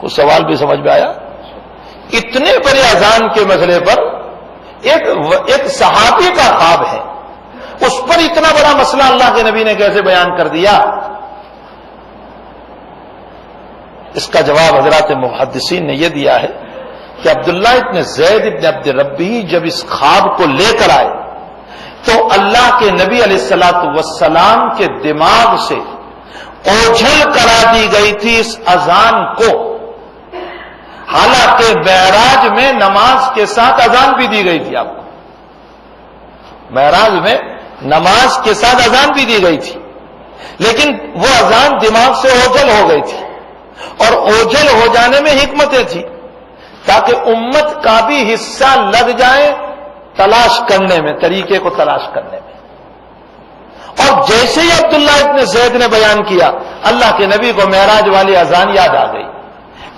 کچھ سوال بھی سمجھ میں آیا؟ اتنے بڑے اذان کے مسئلے پر ایک صحابی کا خواب ہے، اس پر اتنا بڑا مسئلہ اللہ کے نبی نے کیسے بیان کر دیا؟ اس کا جواب حضرات محدثین نے یہ دیا ہے کہ عبداللہ ابن زید ابن عبد ربہ جب اس خواب کو لے کر آئے تو اللہ کے نبی علیہ الصلوۃ والسلام کے دماغ سے اوجھل کرا دی گئی تھی اس اذان کو، حالانکہ معراج میں نماز کے ساتھ اذان بھی دی گئی تھی۔ آپ کو معراج میں نماز کے ساتھ اذان بھی دی گئی تھی، لیکن وہ اذان دماغ سے اوجھل ہو گئی تھی، اور اوجھل ہو جانے میں حکمتیں تھی تاکہ امت کا بھی حصہ لگ جائے تلاش کرنے میں، طریقے کو تلاش کرنے میں۔ اور جیسے ہی عبداللہ ابن زید نے بیان کیا اللہ کے نبی کو معراج والی اذان یاد آ گئی۔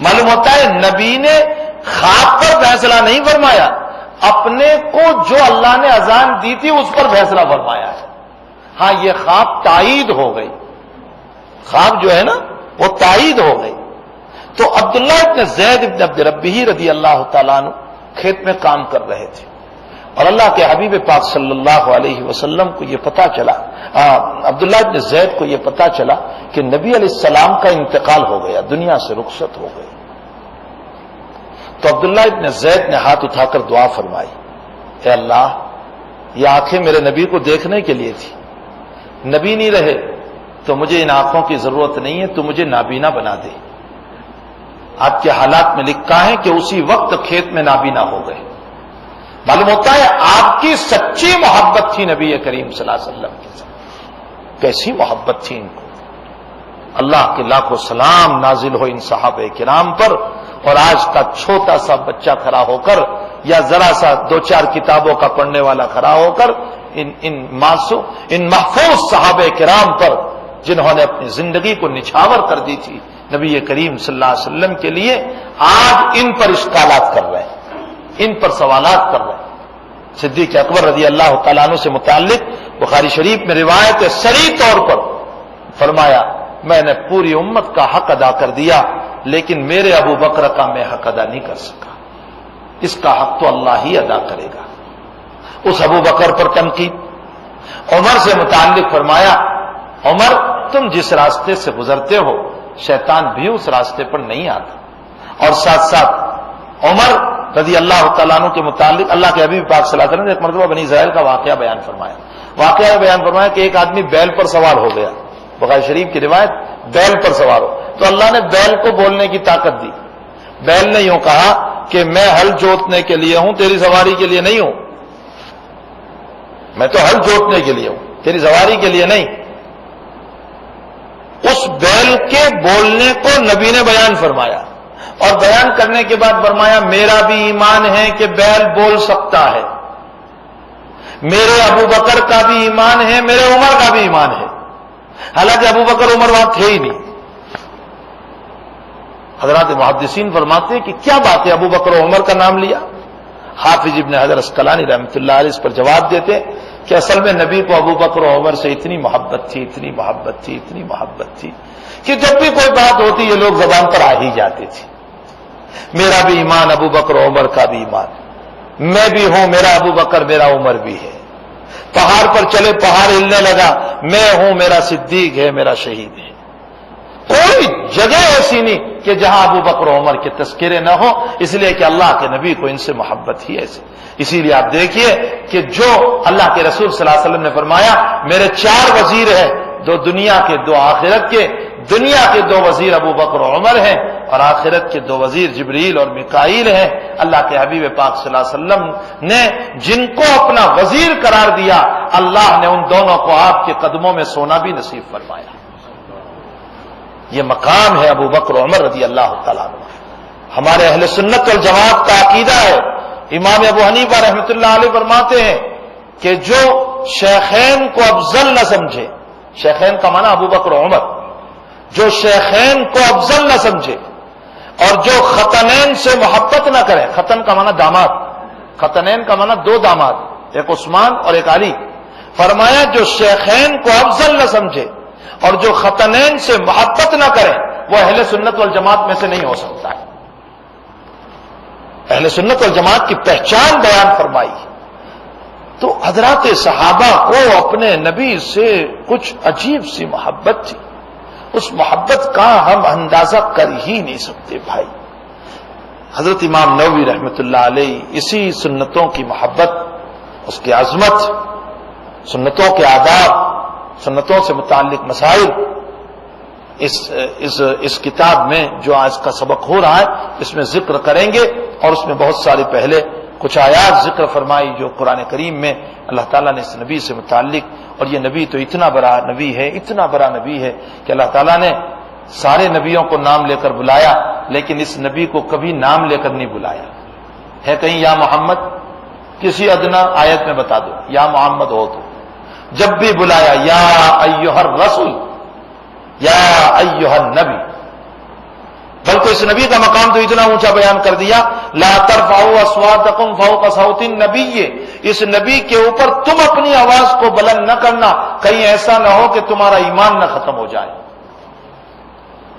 معلوم ہوتا ہے نبی نے خواب پر فیصلہ نہیں فرمایا، اپنے کو جو اللہ نے اذان دی تھی اس پر فیصلہ فرمایا ہے۔ ہاں یہ خواب تائید ہو گئی، خواب جو ہے نا وہ تائید ہو گئی۔ تو عبداللہ ابن زید ابن عبد ربہ رضی اللہ تعالیٰ عنہ کھیت میں کام کر رہے تھے، اور اللہ کے حبیب پاک صلی اللہ علیہ وسلم کو یہ پتا چلا، عبداللہ ابن زید کو یہ پتا چلا کہ نبی علیہ السلام کا انتقال ہو گیا، دنیا سے رخصت ہو گئی۔ تو عبداللہ ابن زید نے ہاتھ اٹھا کر دعا فرمائی، اے اللہ یہ آنکھیں میرے نبی کو دیکھنے کے لیے تھی، نبی نہیں رہے تو مجھے ان آنکھوں کی ضرورت نہیں ہے، تو مجھے نابینا بنا دے۔ آپ کے حالات میں لکھا ہے کہ اسی وقت کھیت میں نابینا ہو گئے۔ معلوم ہوتا ہے آپ کی سچی محبت تھی نبی کریم صلی اللہ علیہ وسلم کے ساتھ، کیسی محبت تھی ان کو۔ اللہ کے لاکھوں سلام نازل ہو ان صحابہ کرام پر، اور آج کا چھوٹا سا بچہ کھڑا ہو کر یا ذرا سا دو چار کتابوں کا پڑھنے والا کھڑا ہو کر ان محفوظ صحابہ کرام پر جنہوں نے اپنی زندگی کو نچھاور کر دی تھی نبی کریم صلی اللہ علیہ وسلم کے لیے، آج ان پر اشکالات کر رہے ہیں، ان پر سوالات کر رہے ہیں۔ صدیق اکبر رضی اللہ تعالیٰ عنہ سے متعلق بخاری شریف میں روایت ہے، صریح طور پر فرمایا میں نے پوری امت کا حق ادا کر دیا لیکن میرے ابو بکر کا میں حق ادا نہیں کر سکا، اس کا حق تو اللہ ہی ادا کرے گا۔ اس ابو بکر پر تنقید۔ عمر سے متعلق فرمایا عمر تم جس راستے سے گزرتے ہو شیطان بھی اس راستے پر نہیں آتا۔ اور ساتھ ساتھ عمر رضی اللہ تعالیٰ عنہ کے متعلق اللہ کے حبیب پاک صلی اللہ علیہ وسلم نے ایک مرتبہ بنی اسرائیل کا واقعہ بیان فرمایا کہ ایک آدمی بیل پر سوار ہو گیا، بخاری شریف کی روایت، بیل پر سوار ہو تو اللہ نے بیل کو بولنے کی طاقت دی۔ بیل نے یوں کہا کہ میں ہل جوتنے کے لیے ہوں، تیری سواری کے لیے نہیں ہوں، میں تو ہل جوتنے کے لیے ہوں، تیری سواری کے لیے نہیں۔ اس بیل کے بولنے کو نبی نے بیان فرمایا، اور بیان کرنے کے بعد فرمایا میرا بھی ایمان ہے کہ بیل بول سکتا ہے، میرے ابو بکر کا بھی ایمان ہے، میرے عمر کا بھی ایمان ہے۔ حالانکہ ابو بکر عمر وہاں تھے ہی نہیں۔ حضرات محدثین فرماتے ہیں کہ کیا بات ہے ابو بکر و عمر کا نام لیا؟ حافظ ابن حجر اسقلانی رحمۃ اللہ علیہ اس پر جواب دیتے کہ اصل میں نبی کو ابو بکر و عمر سے اتنی محبت تھی کہ جب بھی کوئی بات ہوتی یہ لوگ زبان پر آ ہی جاتے تھے۔ میرا بھی ایمان ابو بکر و عمر کا بھی ایمان، میں بھی ہوں، میرا ابو بکر میرا عمر بھی ہے۔ پہاڑ پر چلے، پہاڑ ہلنے لگا، میں ہوں، میرا صدیق ہے، میرا شہید ہے۔ کوئی جگہ ایسی نہیں کہ جہاں ابو بکر و عمر کے تذکرے نہ ہو، اس لیے کہ اللہ کے نبی کو ان سے محبت ہی ایسی. اسی لیے آپ دیکھیے کہ جو اللہ کے رسول صلی اللہ علیہ وسلم نے فرمایا میرے 4 وزیر ہیں، 2 دنیا کے 2 آخرت کے. دنیا کے 2 وزیر ابو بکر و عمر ہیں اور آخرت کے 2 وزیر جبریل اور میکائیل ہیں. اللہ کے حبیب پاک صلی اللہ علیہ وسلم نے جن کو اپنا وزیر قرار دیا، اللہ نے ان دونوں کو آپ کے قدموں میں سونا بھی نصیب فرمایا. یہ مقام ہے ابو بکر و عمر رضی اللہ تعالیٰ عنہ. ہمارے اہل سنت والجماعت کا عقیدہ ہے، امام ابو حنیفہ رحمۃ اللہ علیہ فرماتے ہیں کہ جو شیخین کو افضل نہ سمجھے، شیخین کا معنی ابو بکر و عمر، جو شیخین کو افضل نہ سمجھے اور جو ختنین سے محبت نہ کرے، ختن کا معنی داماد، ختنین کا معنی 2 داماد، ایک عثمان اور ایک علی. فرمایا جو شیخین کو افضل نہ سمجھے اور جو ختنین سے محبت نہ کرے وہ اہل سنت والجماعت میں سے نہیں ہو سکتا ہے. اہل سنت والجماعت کی پہچان بیان فرمائی. تو حضرات صحابہ کو اپنے نبی سے کچھ عجیب سی محبت تھی، اس محبت کا ہم اندازہ کر ہی نہیں سکتے بھائی. حضرت امام نووی رحمۃ اللہ علیہ اسی سنتوں کی محبت، اس کی عظمت، سنتوں کے آداب، سنتوں سے متعلق مسائل اس کتاب میں جو آج کا سبق ہو رہا ہے اس میں ذکر کریں گے. اور اس میں بہت ساری پہلے کچھ آیات ذکر فرمائی جو قرآن کریم میں اللہ تعالیٰ نے اس نبی سے متعلق، اور یہ نبی تو اتنا بڑا نبی ہے، اتنا بڑا نبی ہے کہ اللہ تعالیٰ نے سارے نبیوں کو نام لے کر بلایا لیکن اس نبی کو کبھی نام لے کر نہیں بلایا. ہے کہیں یا محمد؟ کسی ادنا آیت میں بتا دو یا محمد ہو تو. جب بھی بلایا یا ایھا الرسول، یا ایھا النبی. بلکہ اس نبی کا مقام تو اتنا اونچا بیان کر دیا، لا ترفعوا اصواتکم فوق صوت النبی. اس نبی کے اوپر تم اپنی آواز کو بلند نہ کرنا، کہیں ایسا نہ ہو کہ تمہارا ایمان نہ ختم ہو جائے.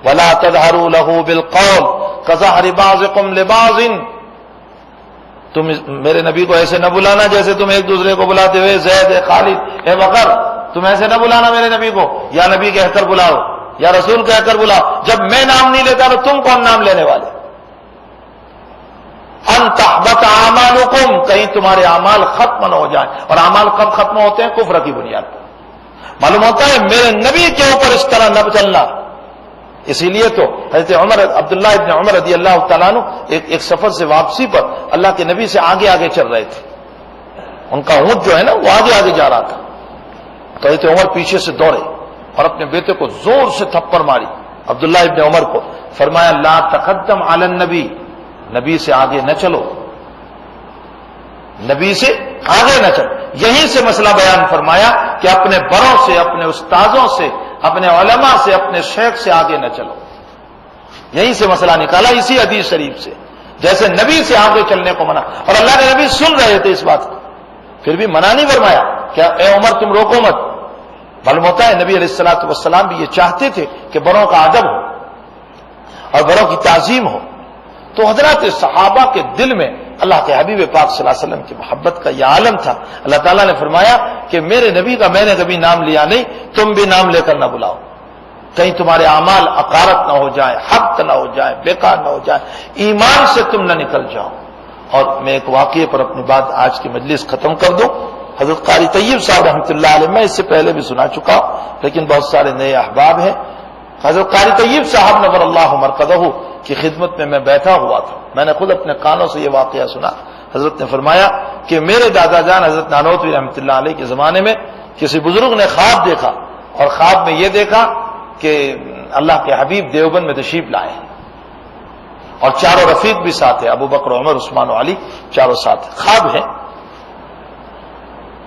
ولا تجهروا له بالقول كجهر بعضكم لبعض. تم میرے نبی کو ایسے نہ بلانا جیسے تم ایک دوسرے کو بلاتے ہوئے زید اے خالد اے بکر، تم ایسے نہ بلانا میرے نبی کو، یا نبی کہہ کر بلاؤ یا رسول کہہ کر بلاؤ. جب میں نام نہیں لیتا تو تم کون نام لینے والے؟ ان تحبط اعمالکم، کہیں تمہارے اعمال ختم نہ ہو جائیں. اور اعمال کب ختم ہوتے ہیں؟ کفر کی بنیاد پر. معلوم ہوتا ہے میرے نبی کے اوپر اس طرح نہ چلنا. اسی لیے تو حضرت عبداللہ ابن عمر رضی اللہ تعالیٰ عنہ ایک سفر سے واپسی پر اللہ کے نبی سے آگے آگے چل رہے تھے. ان کا اونٹ جو ہے نا وہ آگے آگے جا رہا تھا، تو حضرت عمر پیچھے سے دوڑے اور اپنے بیٹے کو زور سے تھپڑ ماری عبداللہ ابن عمر کو. فرمایا لا تقدم علی النبی، نبی سے آگے نہ چلو، نبی سے آگے نہ چلو. یہیں سے مسئلہ بیان فرمایا کہ اپنے بڑوں سے، اپنے استاذوں سے، اپنے علماء سے، اپنے شیخ سے آگے نہ چلو. یہیں سے مسئلہ نکالا اسی حدیث شریف سے. جیسے نبی سے آگے چلنے کو منع، اور اللہ کے نبی سن رہے تھے اس بات کو، پھر بھی منع نہیں فرمایا کہ اے عمر تم روکو مت. معلوم ہوتا ہے نبی علیہ الصلوۃ والسلام بھی یہ چاہتے تھے کہ بڑوں کا ادب ہو اور بڑوں کی تعظیم ہو. تو حضرات صحابہ کے دل میں اللہ کے حبیب پاک صلی اللہ علیہ وسلم کی محبت کا یہ عالم تھا. اللہ تعالیٰ نے فرمایا کہ میرے نبی کا میں نے کبھی نام لیا نہیں، تم بھی نام لے کر نہ بلاؤ، کہیں تمہارے اعمال عقارت نہ ہو جائے، حق نہ ہو جائے، بیکار نہ ہو جائے، ایمان سے تم نہ نکل جاؤ. اور میں ایک واقعے پر اپنی بات آج کی مجلس ختم کر دوں. حضرت قاری طیب صاحب رحمۃ اللہ علیہ، میں اس سے پہلے بھی سنا چکا ہوں لیکن بہت سارے نئے احباب ہیں. حضرت قاری طیب صاحب نور اللہ مرقدہ کی خدمت میں بیٹھا ہوا تھا. میں نے خود اپنے کانوں سے یہ واقعہ سنا. حضرت نے فرمایا کہ میرے دادا جان حضرت نانوتوی رحمۃ اللہ علیہ کے زمانے میں کسی بزرگ نے خواب دیکھا، اور خواب میں یہ دیکھا کہ اللہ کے حبیب دیوبند میں تشریف لائے ہیں اور چاروں رفیق بھی ساتھ ہیں، ابو بکر، عمر، عثمان و علی، چاروں ساتھ خواب ہیں.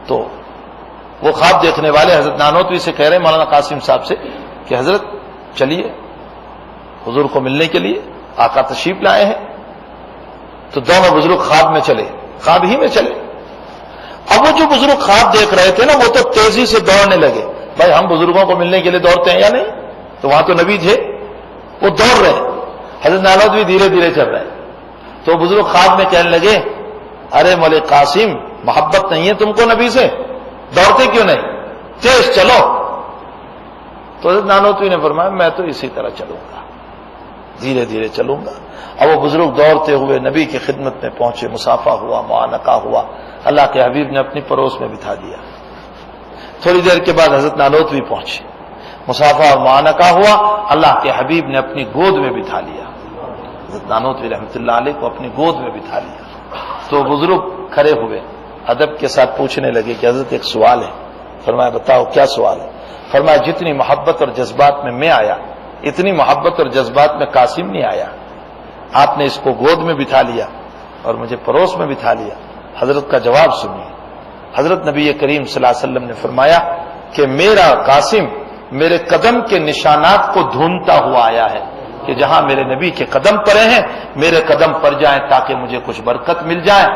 تو وہ خواب دیکھنے والے حضرت نانوتوی سے کہہ رہے ہیں مولانا قاسم صاحب سے کہ حضرت چلیے حضور کو ملنے کے لیے آقا تشریف لائے ہیں. تو دونوں بزرگ خواب میں چلے، خواب ہی میں چلے. اب وہ جو بزرگ خواب دیکھ رہے تھے نا وہ تو تیزی سے دوڑنے لگے. بھائی ہم بزرگوں کو ملنے کے لیے دوڑتے ہیں یا نہیں؟ تو وہاں تو نبی تھے، وہ دوڑ رہے ہیں. حضرت نانوتوی دھیرے دھیرے چل رہے ہیں. تو بزرگ خواب میں کہنے لگے ارے مولوی قاسم محبت نہیں ہے تم کو نبی سے؟ دوڑتے کیوں نہیں؟ تیز چلو. تو حضرت نانوتوی نے فرمایا میں تو اسی طرح چلوں گا، دھیرے دھیرے چلوں گا۔ اب وہ بزرگ دوڑتے ہوئے نبی کی خدمت میں پہنچے، مصافحہ ہوا، معانقہ ہوا، اللہ کے حبیب نے اپنی پڑوس میں بٹھا دیا۔ تھوڑی دیر کے بعد حضرت نانوتوی پہنچے، مصافحہ اور معانقہ ہوا، اللہ کے حبیب نے اپنی گود میں بٹھا لیا، حضرت نانوتوی رحمۃ اللہ علیہ کو اپنی گود میں بٹھا لیا۔ تو بزرگ کھڑے ہوئے، ادب کے ساتھ پوچھنے لگے کہ حضرت ایک سوال ہے۔ فرمایا بتاؤ کیا سوال ہے؟ فرمایا جتنی محبت اور جذبات میں آیا، اتنی محبت اور جذبات میں قاسم نہیں آیا۔ آپ نے اس کو گود میں بٹھا لیا اور مجھے پڑوس میں بٹھا لیا۔ حضرت کا جواب سنیے۔ حضرت نبی کریم صلی اللہ علیہ وسلم نے فرمایا کہ میرا قاسم میرے قدم کے نشانات کو ڈھونڈتا ہوا آیا ہے کہ جہاں میرے نبی کے قدم پڑے ہیں میرے قدم پڑ جائیں تاکہ مجھے کچھ برکت مل جائے۔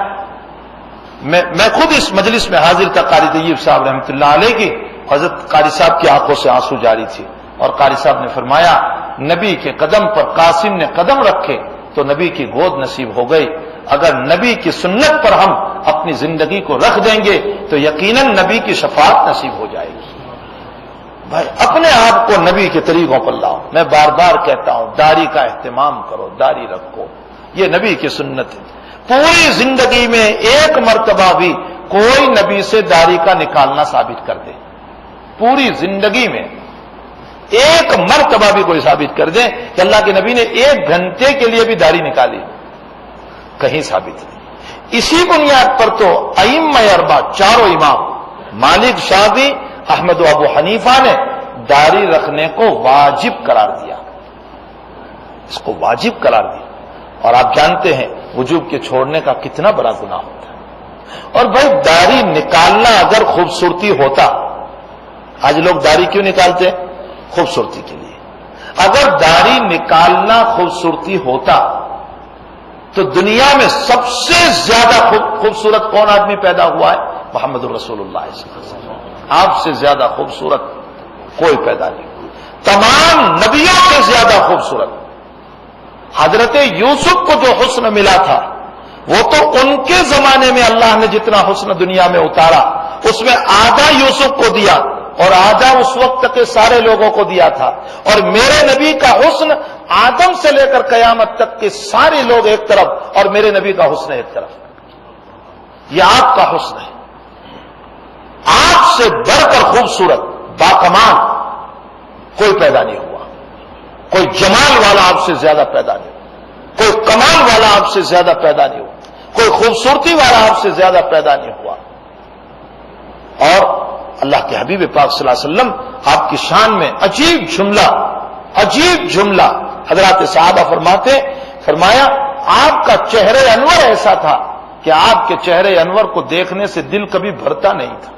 میں خود اس مجلس میں حاضر تھا، قاری طیب صاحب رحمۃ اللہ علیہ کی، حضرت قاری صاحب کی آنکھوں سے آنسو جاری تھی، اور قاری صاحب نے فرمایا نبی کے قدم پر قاسم نے قدم رکھے تو نبی کی گود نصیب ہو گئی۔ اگر نبی کی سنت پر ہم اپنی زندگی کو رکھ دیں گے تو یقیناً نبی کی شفاعت نصیب ہو جائے گی۔ بھائی اپنے آپ کو نبی کے طریقوں پر لاؤ۔ میں بار بار کہتا ہوں داڑھی کا اہتمام کرو، داڑھی رکھو، یہ نبی کی سنت ہے۔ پوری زندگی میں ایک مرتبہ بھی کوئی نبی سے داڑھی کا نکالنا ثابت کر دے، پوری زندگی میں ایک مرتبہ بھی کوئی ثابت کر دے کہ اللہ کے نبی نے 1 گھنٹے کے لیے بھی داڑھی نکالی، کہیں ثابت نہیں۔ اسی بنیاد پر تو ائمہ اربعہ، چاروں امام مالک، شافعی، احمد و ابو حنیفہ نے داڑھی رکھنے کو واجب قرار دیا، اس کو واجب قرار دیا۔ اور آپ جانتے ہیں وجوب کے چھوڑنے کا کتنا بڑا گناہ ہوتا ہے۔ اور بھائی داڑھی نکالنا اگر خوبصورتی ہوتا، آج لوگ داڑھی کیوں نکالتے ہیں؟ خوبصورتی کے لیے۔ اگر داڑھی نکالنا خوبصورتی ہوتا تو دنیا میں سب سے زیادہ خوبصورت کون آدمی پیدا ہوا ہے؟ محمد الرسول اللہ صلی اللہ علیہ وسلم۔ آپ سے زیادہ خوبصورت کوئی پیدا نہیں، تمام نبیوں سے زیادہ خوبصورت۔ حضرت یوسف کو جو حسن ملا تھا وہ تو ان کے زمانے میں اللہ نے جتنا حسن دنیا میں اتارا اس میں آدھا یوسف کو دیا اور آدھا اس وقت تک کے سارے لوگوں کو دیا تھا۔ اور میرے نبی کا حسن آدم سے لے کر قیامت تک کے سارے لوگ ایک طرف اور میرے نبی کا حسن ایک طرف۔ یہ آپ کا حسن ہے، آپ سے بڑھ کر خوبصورت باکمال کوئی پیدا نہیں ہوا، کوئی جمال والا آپ سے زیادہ پیدا نہیں ہوا، کوئی کمال والا آپ سے زیادہ پیدا نہیں ہوا، کوئی خوبصورتی والا آپ سے زیادہ پیدا نہیں ہوا۔ اور اللہ کے حبیب پاک صلی اللہ علیہ وسلم آپ کی شان میں عجیب جملہ حضرات صحابہ فرمایا آپ کا چہرہ انور ایسا تھا کہ آپ کے چہرے انور کو دیکھنے سے دل کبھی بھرتا نہیں تھا۔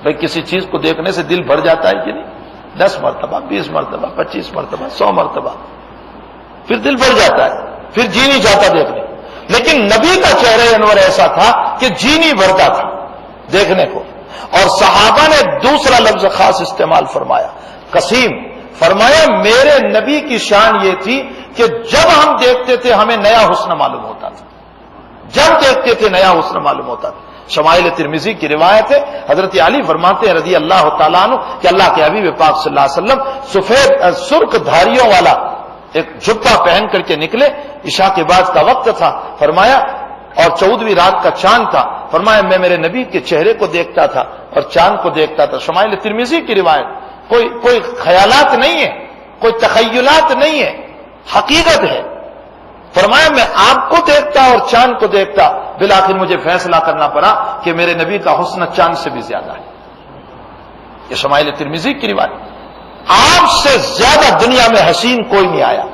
بھئی کسی چیز کو دیکھنے سے دل بھر جاتا ہے کہ نہیں؟ 10 مرتبہ، 20 مرتبہ، 25 مرتبہ، 100 مرتبہ، پھر دل بھر جاتا ہے، پھر جی نہیں چاہتا دیکھنے۔ لیکن نبی کا چہرہ انور ایسا تھا کہ جی نہیں بھرتا تھا دیکھنے کو۔ اور صحابہ نے دوسرا لفظ خاص استعمال فرمایا، قسیم، فرمایا میرے نبی کی شان یہ تھی کہ جب ہم دیکھتے تھے ہمیں نیا حسن معلوم ہوتا تھا، جب دیکھتے تھے نیا حسن معلوم ہوتا تھا۔ شمائل ترمذی کی روایت ہے، حضرت علی فرماتے ہیں رضی اللہ تعالیٰ عنہ کہ اللہ کے حبیب پاک صلی اللہ علیہ وسلم سفید سرخ دھاریوں والا ایک جبہ پہن کر کے نکلے، عشاء کے بعد کا وقت تھا، فرمایا اور 14ویں رات کا چاند تھا، فرمایا میں میرے نبی کے چہرے کو دیکھتا تھا اور چاند کو دیکھتا تھا۔ شمائل ترمذی کی روایت، کوئی خیالات نہیں ہے، کوئی تخیلات نہیں ہے، حقیقت ہے۔ فرمایا میں آپ کو دیکھتا اور چاند کو دیکھتا، بالآخر مجھے فیصلہ کرنا پڑا کہ میرے نبی کا حسن چاند سے بھی زیادہ ہے۔ یہ شمائل ترمذی کی روایت۔ آپ سے زیادہ دنیا میں حسین کوئی نہیں آیا۔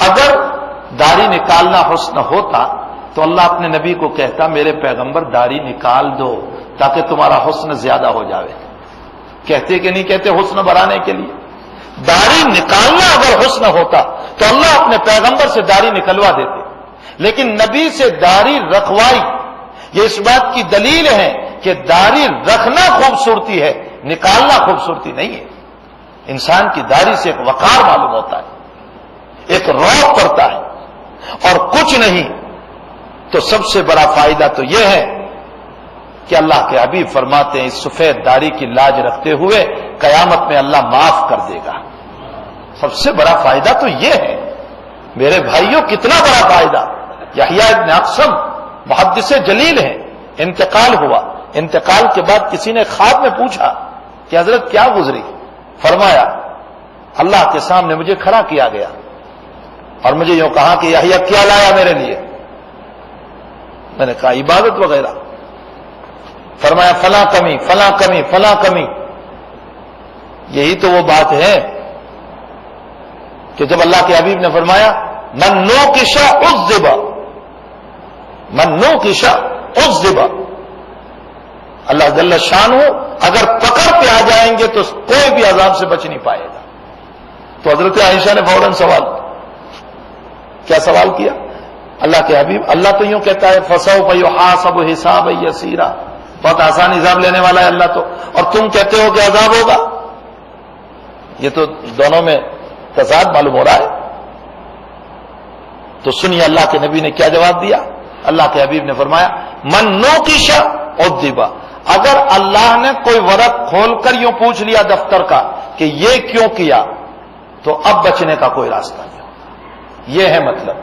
اگر داڑھی نکالنا حسن ہوتا تو اللہ اپنے نبی کو کہتا میرے پیغمبر داڑھی نکال دو تاکہ تمہارا حسن زیادہ ہو جاوے۔ کہتے کہ نہیں کہتے حسن بڑھانے کے لیے؟ داڑھی نکالنا اگر حسن ہوتا تو اللہ اپنے پیغمبر سے داڑھی نکلوا دیتے، لیکن نبی سے داڑھی رکھوائی۔ یہ اس بات کی دلیل ہے کہ داڑھی رکھنا خوبصورتی ہے، نکالنا خوبصورتی نہیں ہے۔ انسان کی داڑھی سے ایک وقار معلوم ہوتا ہے، ایک رعب پڑتا ہے، اور کچھ نہیں۔ تو سب سے بڑا فائدہ تو یہ ہے کہ اللہ کے حبیب فرماتے ہیں اس سفید داڑھی کی لاج رکھتے ہوئے قیامت میں اللہ معاف کر دے گا۔ سب سے بڑا فائدہ تو یہ ہے میرے بھائیوں، کتنا بڑا فائدہ۔ یحییٰ ابن اقسم محدث جلیل ہیں، انتقال ہوا، انتقال کے بعد کسی نے خواب میں پوچھا کہ حضرت کیا گزری؟ فرمایا اللہ کے سامنے مجھے کھڑا کیا گیا اور مجھے یوں کہا کہ یحییٰ کیا لایا میرے لیے؟ میں نے کہا عبادت وغیرہ۔ فرمایا فلاں کمی فلاں کمی فلاں کمی۔ یہی تو وہ بات ہے کہ جب اللہ کے حبیب نے فرمایا من نوکش عذب، من نوکش عذب، اللہ جل شانہ اگر پکڑ پہ آ جائیں گے تو کوئی بھی عذاب سے بچ نہیں پائے گا۔ تو حضرت عائشہ نے فوراً سوال کیا سوال کیا؟ اللہ کے حبیب، اللہ تو یوں کہتا ہے فسوف یحاسب حسابا یسیرا، بہت آسان حساب لینے والا ہے اللہ تو، اور تم کہتے ہو کہ عذاب ہوگا۔ یہ تو دونوں میں تضاد معلوم ہو رہا ہے۔ تو سنیے اللہ کے نبی نے کیا جواب دیا۔ اللہ کے حبیب نے فرمایا من نوکش عذب، اگر اللہ نے کوئی ورق کھول کر یوں پوچھ لیا دفتر کا کہ یہ کیوں کیا، تو اب بچنے کا کوئی راستہ نہیں، یہ ہے مطلب۔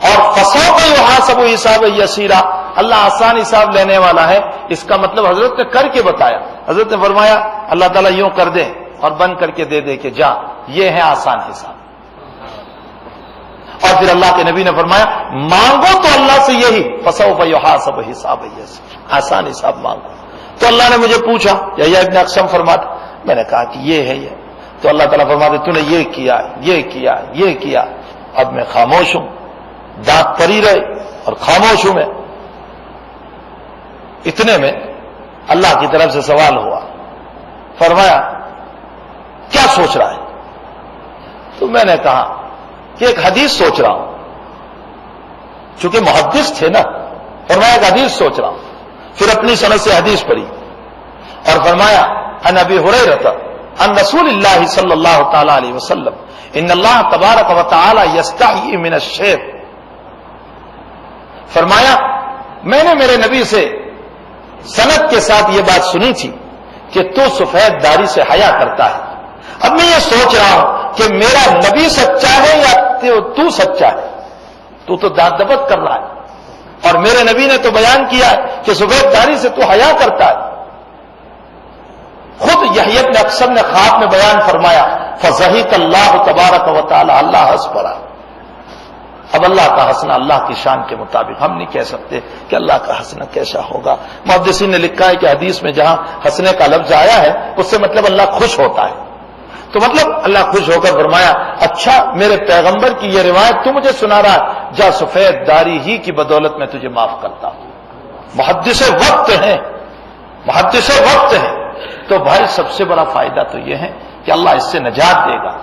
اور فسوف یحاسب حسابا یسیرا، اللہ آسان حساب لینے والا ہے، اس کا مطلب حضرت نے کر کے بتایا۔ حضرت نے فرمایا اللہ تعالیٰ یوں کر دے اور بند کر کے دے دے کہ جا، یہ ہے آسان حساب۔ اور پھر اللہ کے نبی نے فرمایا مانگو تو اللہ سے یہی فسوف یحاسب حسابا یسیرا، آسان حساب مانگو۔ تو اللہ نے مجھے پوچھا، یحییٰ ابن اقسم فرماتا، میں نے کہا کہ یہ ہے یہ، تو اللہ تعالیٰ فرماتے تو نے یہ کیا یہ کیا یہ کیا، اب میں خاموش ہوں، دانت پڑی رہے اور خاموش ہوں میں۔ اتنے میں اللہ کی طرف سے سوال ہوا، فرمایا کیا سوچ رہا ہے؟ تو میں نے کہا کہ ایک حدیث سوچ رہا ہوں، چونکہ محدث تھے نا، فرمایا ایک حدیث سوچ رہا ہوں۔ پھر اپنی سند سے حدیث پڑھی اور فرمایا عن ابی ہریرہ عن رسول اللہ صلی اللہ تعالی علیہ وسلم ان اللہ تبارک و تعالی یستحیی من الشیب، فرمایا میں نے میرے نبی سے سند کے ساتھ یہ بات سنی تھی کہ تو سفید داڑھی سے حیا کرتا ہے۔ اب میں یہ سوچ رہا ہوں کہ میرا نبی سچا ہے یا تو سچا ہے؟ تو دانت دبت کر رہا ہے، اور میرے نبی نے تو بیان کیا ہے کہ سفید داڑھی سے تو حیا کرتا ہے۔ خود یحییٰ ابن اقسم نے خواب میں بیان فرمایا فضحک اللہ تبارک و تعالی، اللہ ہنس پڑا۔ اب اللہ کا ہنسنا اللہ کی شان کے مطابق، ہم نہیں کہہ سکتے کہ اللہ کا ہنسنا کیسا ہوگا۔ محدثین نے لکھا ہے کہ حدیث میں جہاں ہنسنے کا لفظ آیا ہے اس سے مطلب اللہ خوش ہوتا ہے، تو مطلب اللہ خوش ہو کر فرمایا اچھا میرے پیغمبر کی یہ روایت تو مجھے سنا رہا ہے، جا سفید داڑھی ہی کی بدولت میں تجھے معاف کرتا ہوں۔ محدث وقت ہیں، محدث وقت ہیں۔ تو بھائی سب سے بڑا فائدہ تو یہ ہے کہ اللہ اس سے نجات دے گا،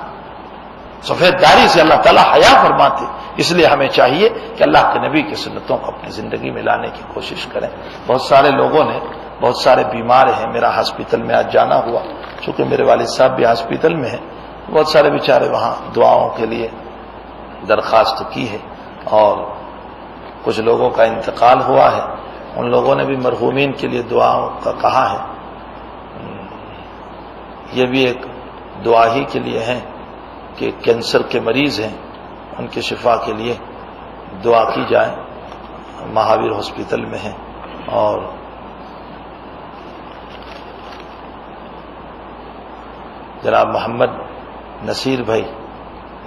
سفید داڑھی سے اللہ تعالیٰ حیا فرماتے، اس لیے ہمیں چاہیے کہ اللہ کے نبی کی سنتوں کو اپنی زندگی میں لانے کی کوشش کریں۔ بہت سارے لوگوں نے، بہت سارے بیمار ہیں، میرا ہاسپٹل میں آج جانا ہوا، چونکہ میرے والد صاحب بھی ہاسپٹل میں ہیں، بہت سارے بیچارے وہاں دعاؤں کے لیے درخواست کی ہے، اور کچھ لوگوں کا انتقال ہوا ہے، ان لوگوں نے بھی مرحومین کے لیے دعاؤں کا کہا ہے۔ یہ بھی ایک دعا ہی کے لیے ہے کہ کینسر کے مریض ہیں، ان کی شفا کے لیے دعا کی جائے، مہاویر ہاسپٹل میں ہیں۔ اور جناب محمد نصیر بھائی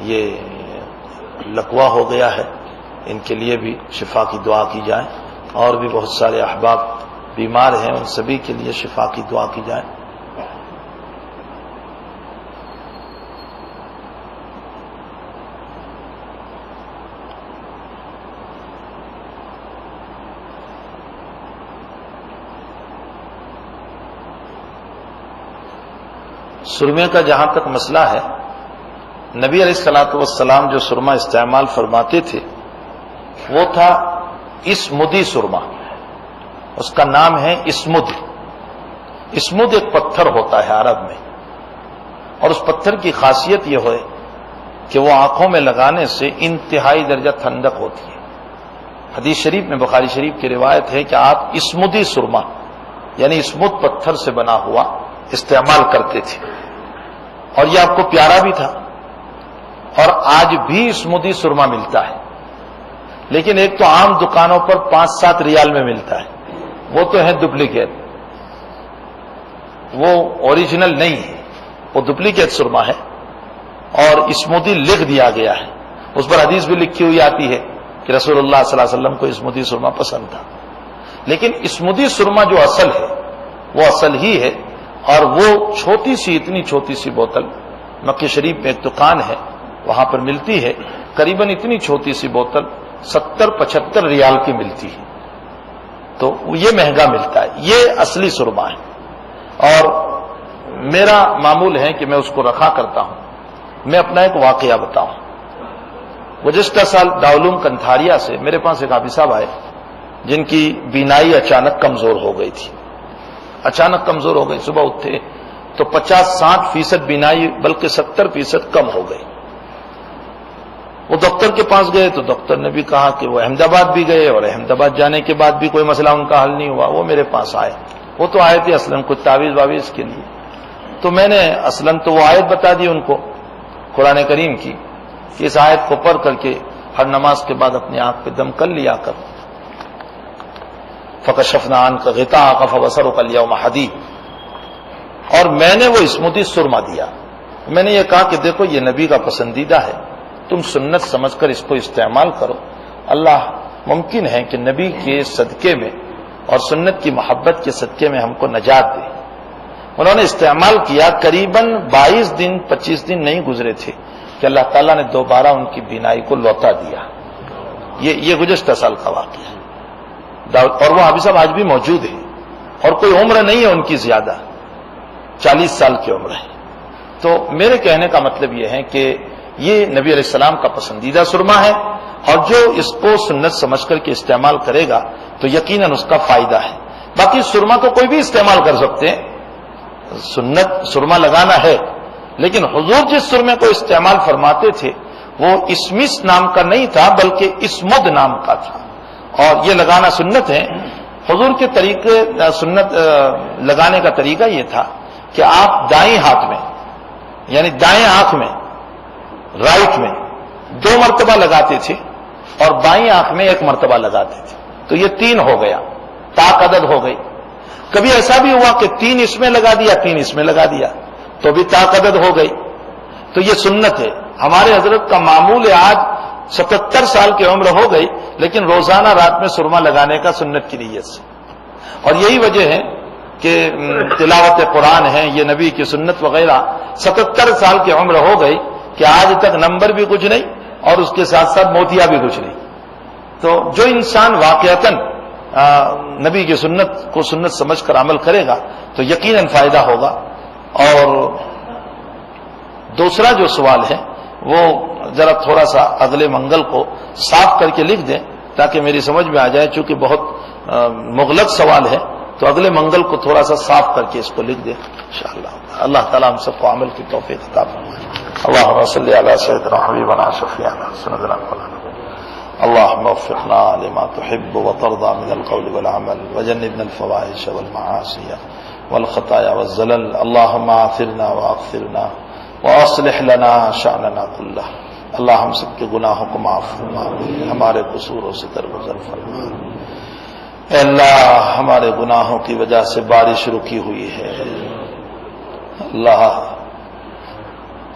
یہ لقوا ہو گیا ہے، ان کے لیے بھی شفا کی دعا کی جائے، اور بھی بہت سارے احباب بیمار ہیں، ان سبھی کے لیے شفا کی دعا کی جائے۔ سرمے کا جہاں تک مسئلہ ہے، نبی علیہ الصلوۃ والسلام جو سرما استعمال فرماتے تھے وہ تھا اسمدی سرما، اس کا نام ہے اسمد۔ اسمد ایک پتھر ہوتا ہے عرب میں، اور اس پتھر کی خاصیت یہ ہے کہ وہ آنکھوں میں لگانے سے انتہائی درجہ ٹھنڈک ہوتی ہے۔ حدیث شریف میں، بخاری شریف کی روایت ہے کہ آپ اسمدی سرما یعنی اسمد پتھر سے بنا ہوا استعمال کرتے تھے، اور یہ آپ کو پیارا بھی تھا، اور آج بھی اسمودی سرما ملتا ہے، لیکن ایک تو عام دکانوں پر 5-7 ریال میں ملتا ہے، وہ تو ہے ڈپلیکیٹ، وہ اوریجنل نہیں ہے، وہ ڈپلیکیٹ سرما ہے، اور اسمودی لکھ دیا گیا ہے، اس پر حدیث بھی لکھی ہوئی آتی ہے کہ رسول اللہ صلی اللہ علیہ وسلم کو اسمودی سرما پسند تھا۔ لیکن اسمودی سرما جو اصل ہے وہ اصل ہی ہے، اور وہ چھوٹی سی، اتنی چھوٹی سی بوتل مکہ شریف میں ایک دکان ہے وہاں پر ملتی ہے، قریباً اتنی چھوٹی سی بوتل 70-75 ریال کی ملتی ہے، تو یہ مہنگا ملتا ہے، یہ اصلی سرما ہے۔ اور میرا معمول ہے کہ میں اس کو رکھا کرتا ہوں۔ میں اپنا ایک واقعہ بتاؤں۔ گزشتہ سال دارالعلوم کنتھاریا سے میرے پاس ایک حافظ صاحب آئے جن کی بینائی اچانک کمزور ہو گئی تھی، اچانک کمزور ہو گئی، صبح اٹھے تو 50-60% بینائی بلکہ 70% کم ہو گئی۔ وہ ڈاکٹر کے پاس گئے تو ڈاکٹر نے بھی کہا کہ وہ احمد آباد بھی گئے، اور احمد آباد جانے کے بعد بھی کوئی مسئلہ ان کا حل نہیں ہوا۔ وہ میرے پاس آئے، وہ تو آئے تھے اصلاً کچھ تعویذ واویز کے لیے، تو میں نے اصلاً تو وہ آیت بتا دی ان کو قرآن کریم کی کہ اس آیت کو پڑھ کر کے ہر نماز کے بعد اپنی آنکھ پہ دم کر لیا کر، فَكَشَفْنَا عَنْكَ غِطَاءَكَ فَبَصَرُكَ الْيَوْمَ حَدِيدٌ۔ اور میں نے وہ اسمودی سرما دیا، میں نے یہ کہا کہ دیکھو یہ نبی کا پسندیدہ ہے، تم سنت سمجھ کر اس کو استعمال کرو، اللہ ممکن ہے کہ نبی کے صدقے میں اور سنت کی محبت کے صدقے میں ہم کو نجات دے۔ انہوں نے استعمال کیا، قریباً 22 دن 25 دن نہیں گزرے تھے کہ اللہ تعالیٰ نے دوبارہ ان کی بینائی کو لوٹا دیا۔ یہ گزشتہ سال کا واقعہ ہے، اور وہ حافظ صاحب آج بھی موجود ہیں، اور کوئی عمر نہیں ہے ان کی زیادہ، 40 سال کی عمر ہے۔ تو میرے کہنے کا مطلب یہ ہے کہ یہ نبی علیہ السلام کا پسندیدہ سرما ہے، اور جو اس کو سنت سمجھ کر کے استعمال کرے گا تو یقیناً اس کا فائدہ ہے۔ باقی سرما تو کوئی بھی استعمال کر سکتے ہیں، سنت سرما لگانا ہے، لیکن حضور جس سرمے کو استعمال فرماتے تھے وہ اسمس نام کا نہیں تھا بلکہ اسمد نام کا تھا، اور یہ لگانا سنت ہے۔ حضور کے طریقے سنت لگانے کا طریقہ یہ تھا کہ آپ دائیں ہاتھ میں یعنی دائیں آنکھ میں رائٹ میں 2 مرتبہ لگاتے تھے، اور بائیں آنکھ میں 1 مرتبہ لگاتے تھے، تو یہ 3 ہو گیا، طاق عدد ہو گئی۔ کبھی ایسا بھی ہوا کہ 3 اس میں لگا دیا، 3 اس میں لگا دیا، تو بھی طاق عدد ہو گئی۔ تو یہ سنت ہے، ہمارے حضرت کا معمول ہے، آج 77 سال کی عمر ہو گئی لیکن روزانہ رات میں سرما لگانے کا سنت کی نیت سے۔ اور یہی وجہ ہے کہ تلاوت قرآن ہے، یہ نبی کی سنت وغیرہ، 77 سال کی عمر ہو گئی کہ آج تک نمبر بھی کچھ نہیں اور اس کے ساتھ ساتھ موتیا بھی کچھ نہیں۔ تو جو انسان واقعتاً نبی کی سنت کو سنت سمجھ کر عمل کرے گا تو یقیناً فائدہ ہوگا۔ اور دوسرا جو سوال ہے وہ ذرا تھوڑا سا اگلے منگل کو صاف کر کے لکھ دیں تاکہ میری سمجھ میں آ جائے، چونکہ بہت مغلق سوال ہے، تو اگلے منگل کو تھوڑا سا صاف کر کے اس کو لکھ دیں انشاءاللہ۔ اللہ تعالیٰ ہم سب کو عمل کی توفیق عطا فرمائے۔ اللہم صلی علی سیدنا حبیبنا شفیعنا سندنا مولانا، اللہم وفقنا لما تحب وترضى من القول والعمل وجنبنا الفواحش والمعاصی والخطایا والزلل، اللہم آثرنا واغفرنا واصلح لنا شأننا کلہ۔ اللہ ہم سب کے گناہوں کو معاف فرما، ہمارے قصوروں سے درگزر فرما۔ اے اللہ ہمارے گناہوں کی وجہ سے بارش رکی ہوئی ہے، اللہ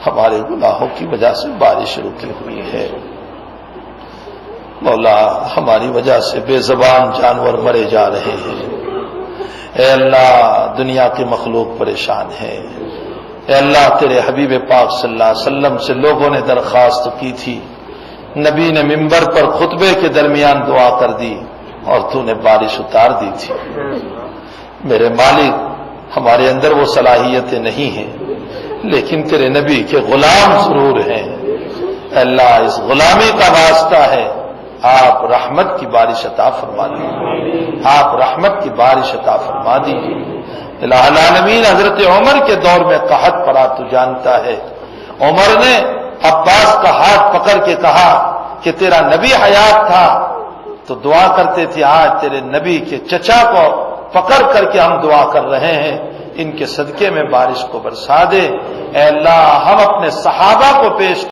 ہمارے گناہوں کی وجہ سے بارش رکی ہوئی ہے، مولا ہماری وجہ سے بے زبان جانور مرے جا رہے ہیں، اے اللہ دنیا کی مخلوق پریشان ہے، اے اللہ تیرے حبیب پاک صلی اللہ علیہ وسلم سے لوگوں نے درخواست کی تھی، نبی نے منبر پر خطبے کے درمیان دعا کر دی اور تو نے بارش اتار دی تھی۔ میرے مالک ہمارے اندر وہ صلاحیتیں نہیں ہیں لیکن تیرے نبی کے غلام ضرور ہیں، اے اللہ اس غلامی کا واسطہ ہے، آپ رحمت کی بارش عطا فرما دیجیے، آپ رحمت کی بارش عطا فرما دیجیے۔ الہ العالمین حضرت عمر کے دور میں قحط پڑا تو جانتا ہے، عمر نے عباس کا ہاتھ پکڑ کے کہا کہ تیرا نبی حیات تھا تو دعا کرتے تھے، آج تیرے نبی کے چچا کو پکڑ کر کے ہم دعا کر رہے ہیں ان کے صدقے میں بارش کو برسا دے۔ اے اللہ ہم اپنے صحابہ کو پیش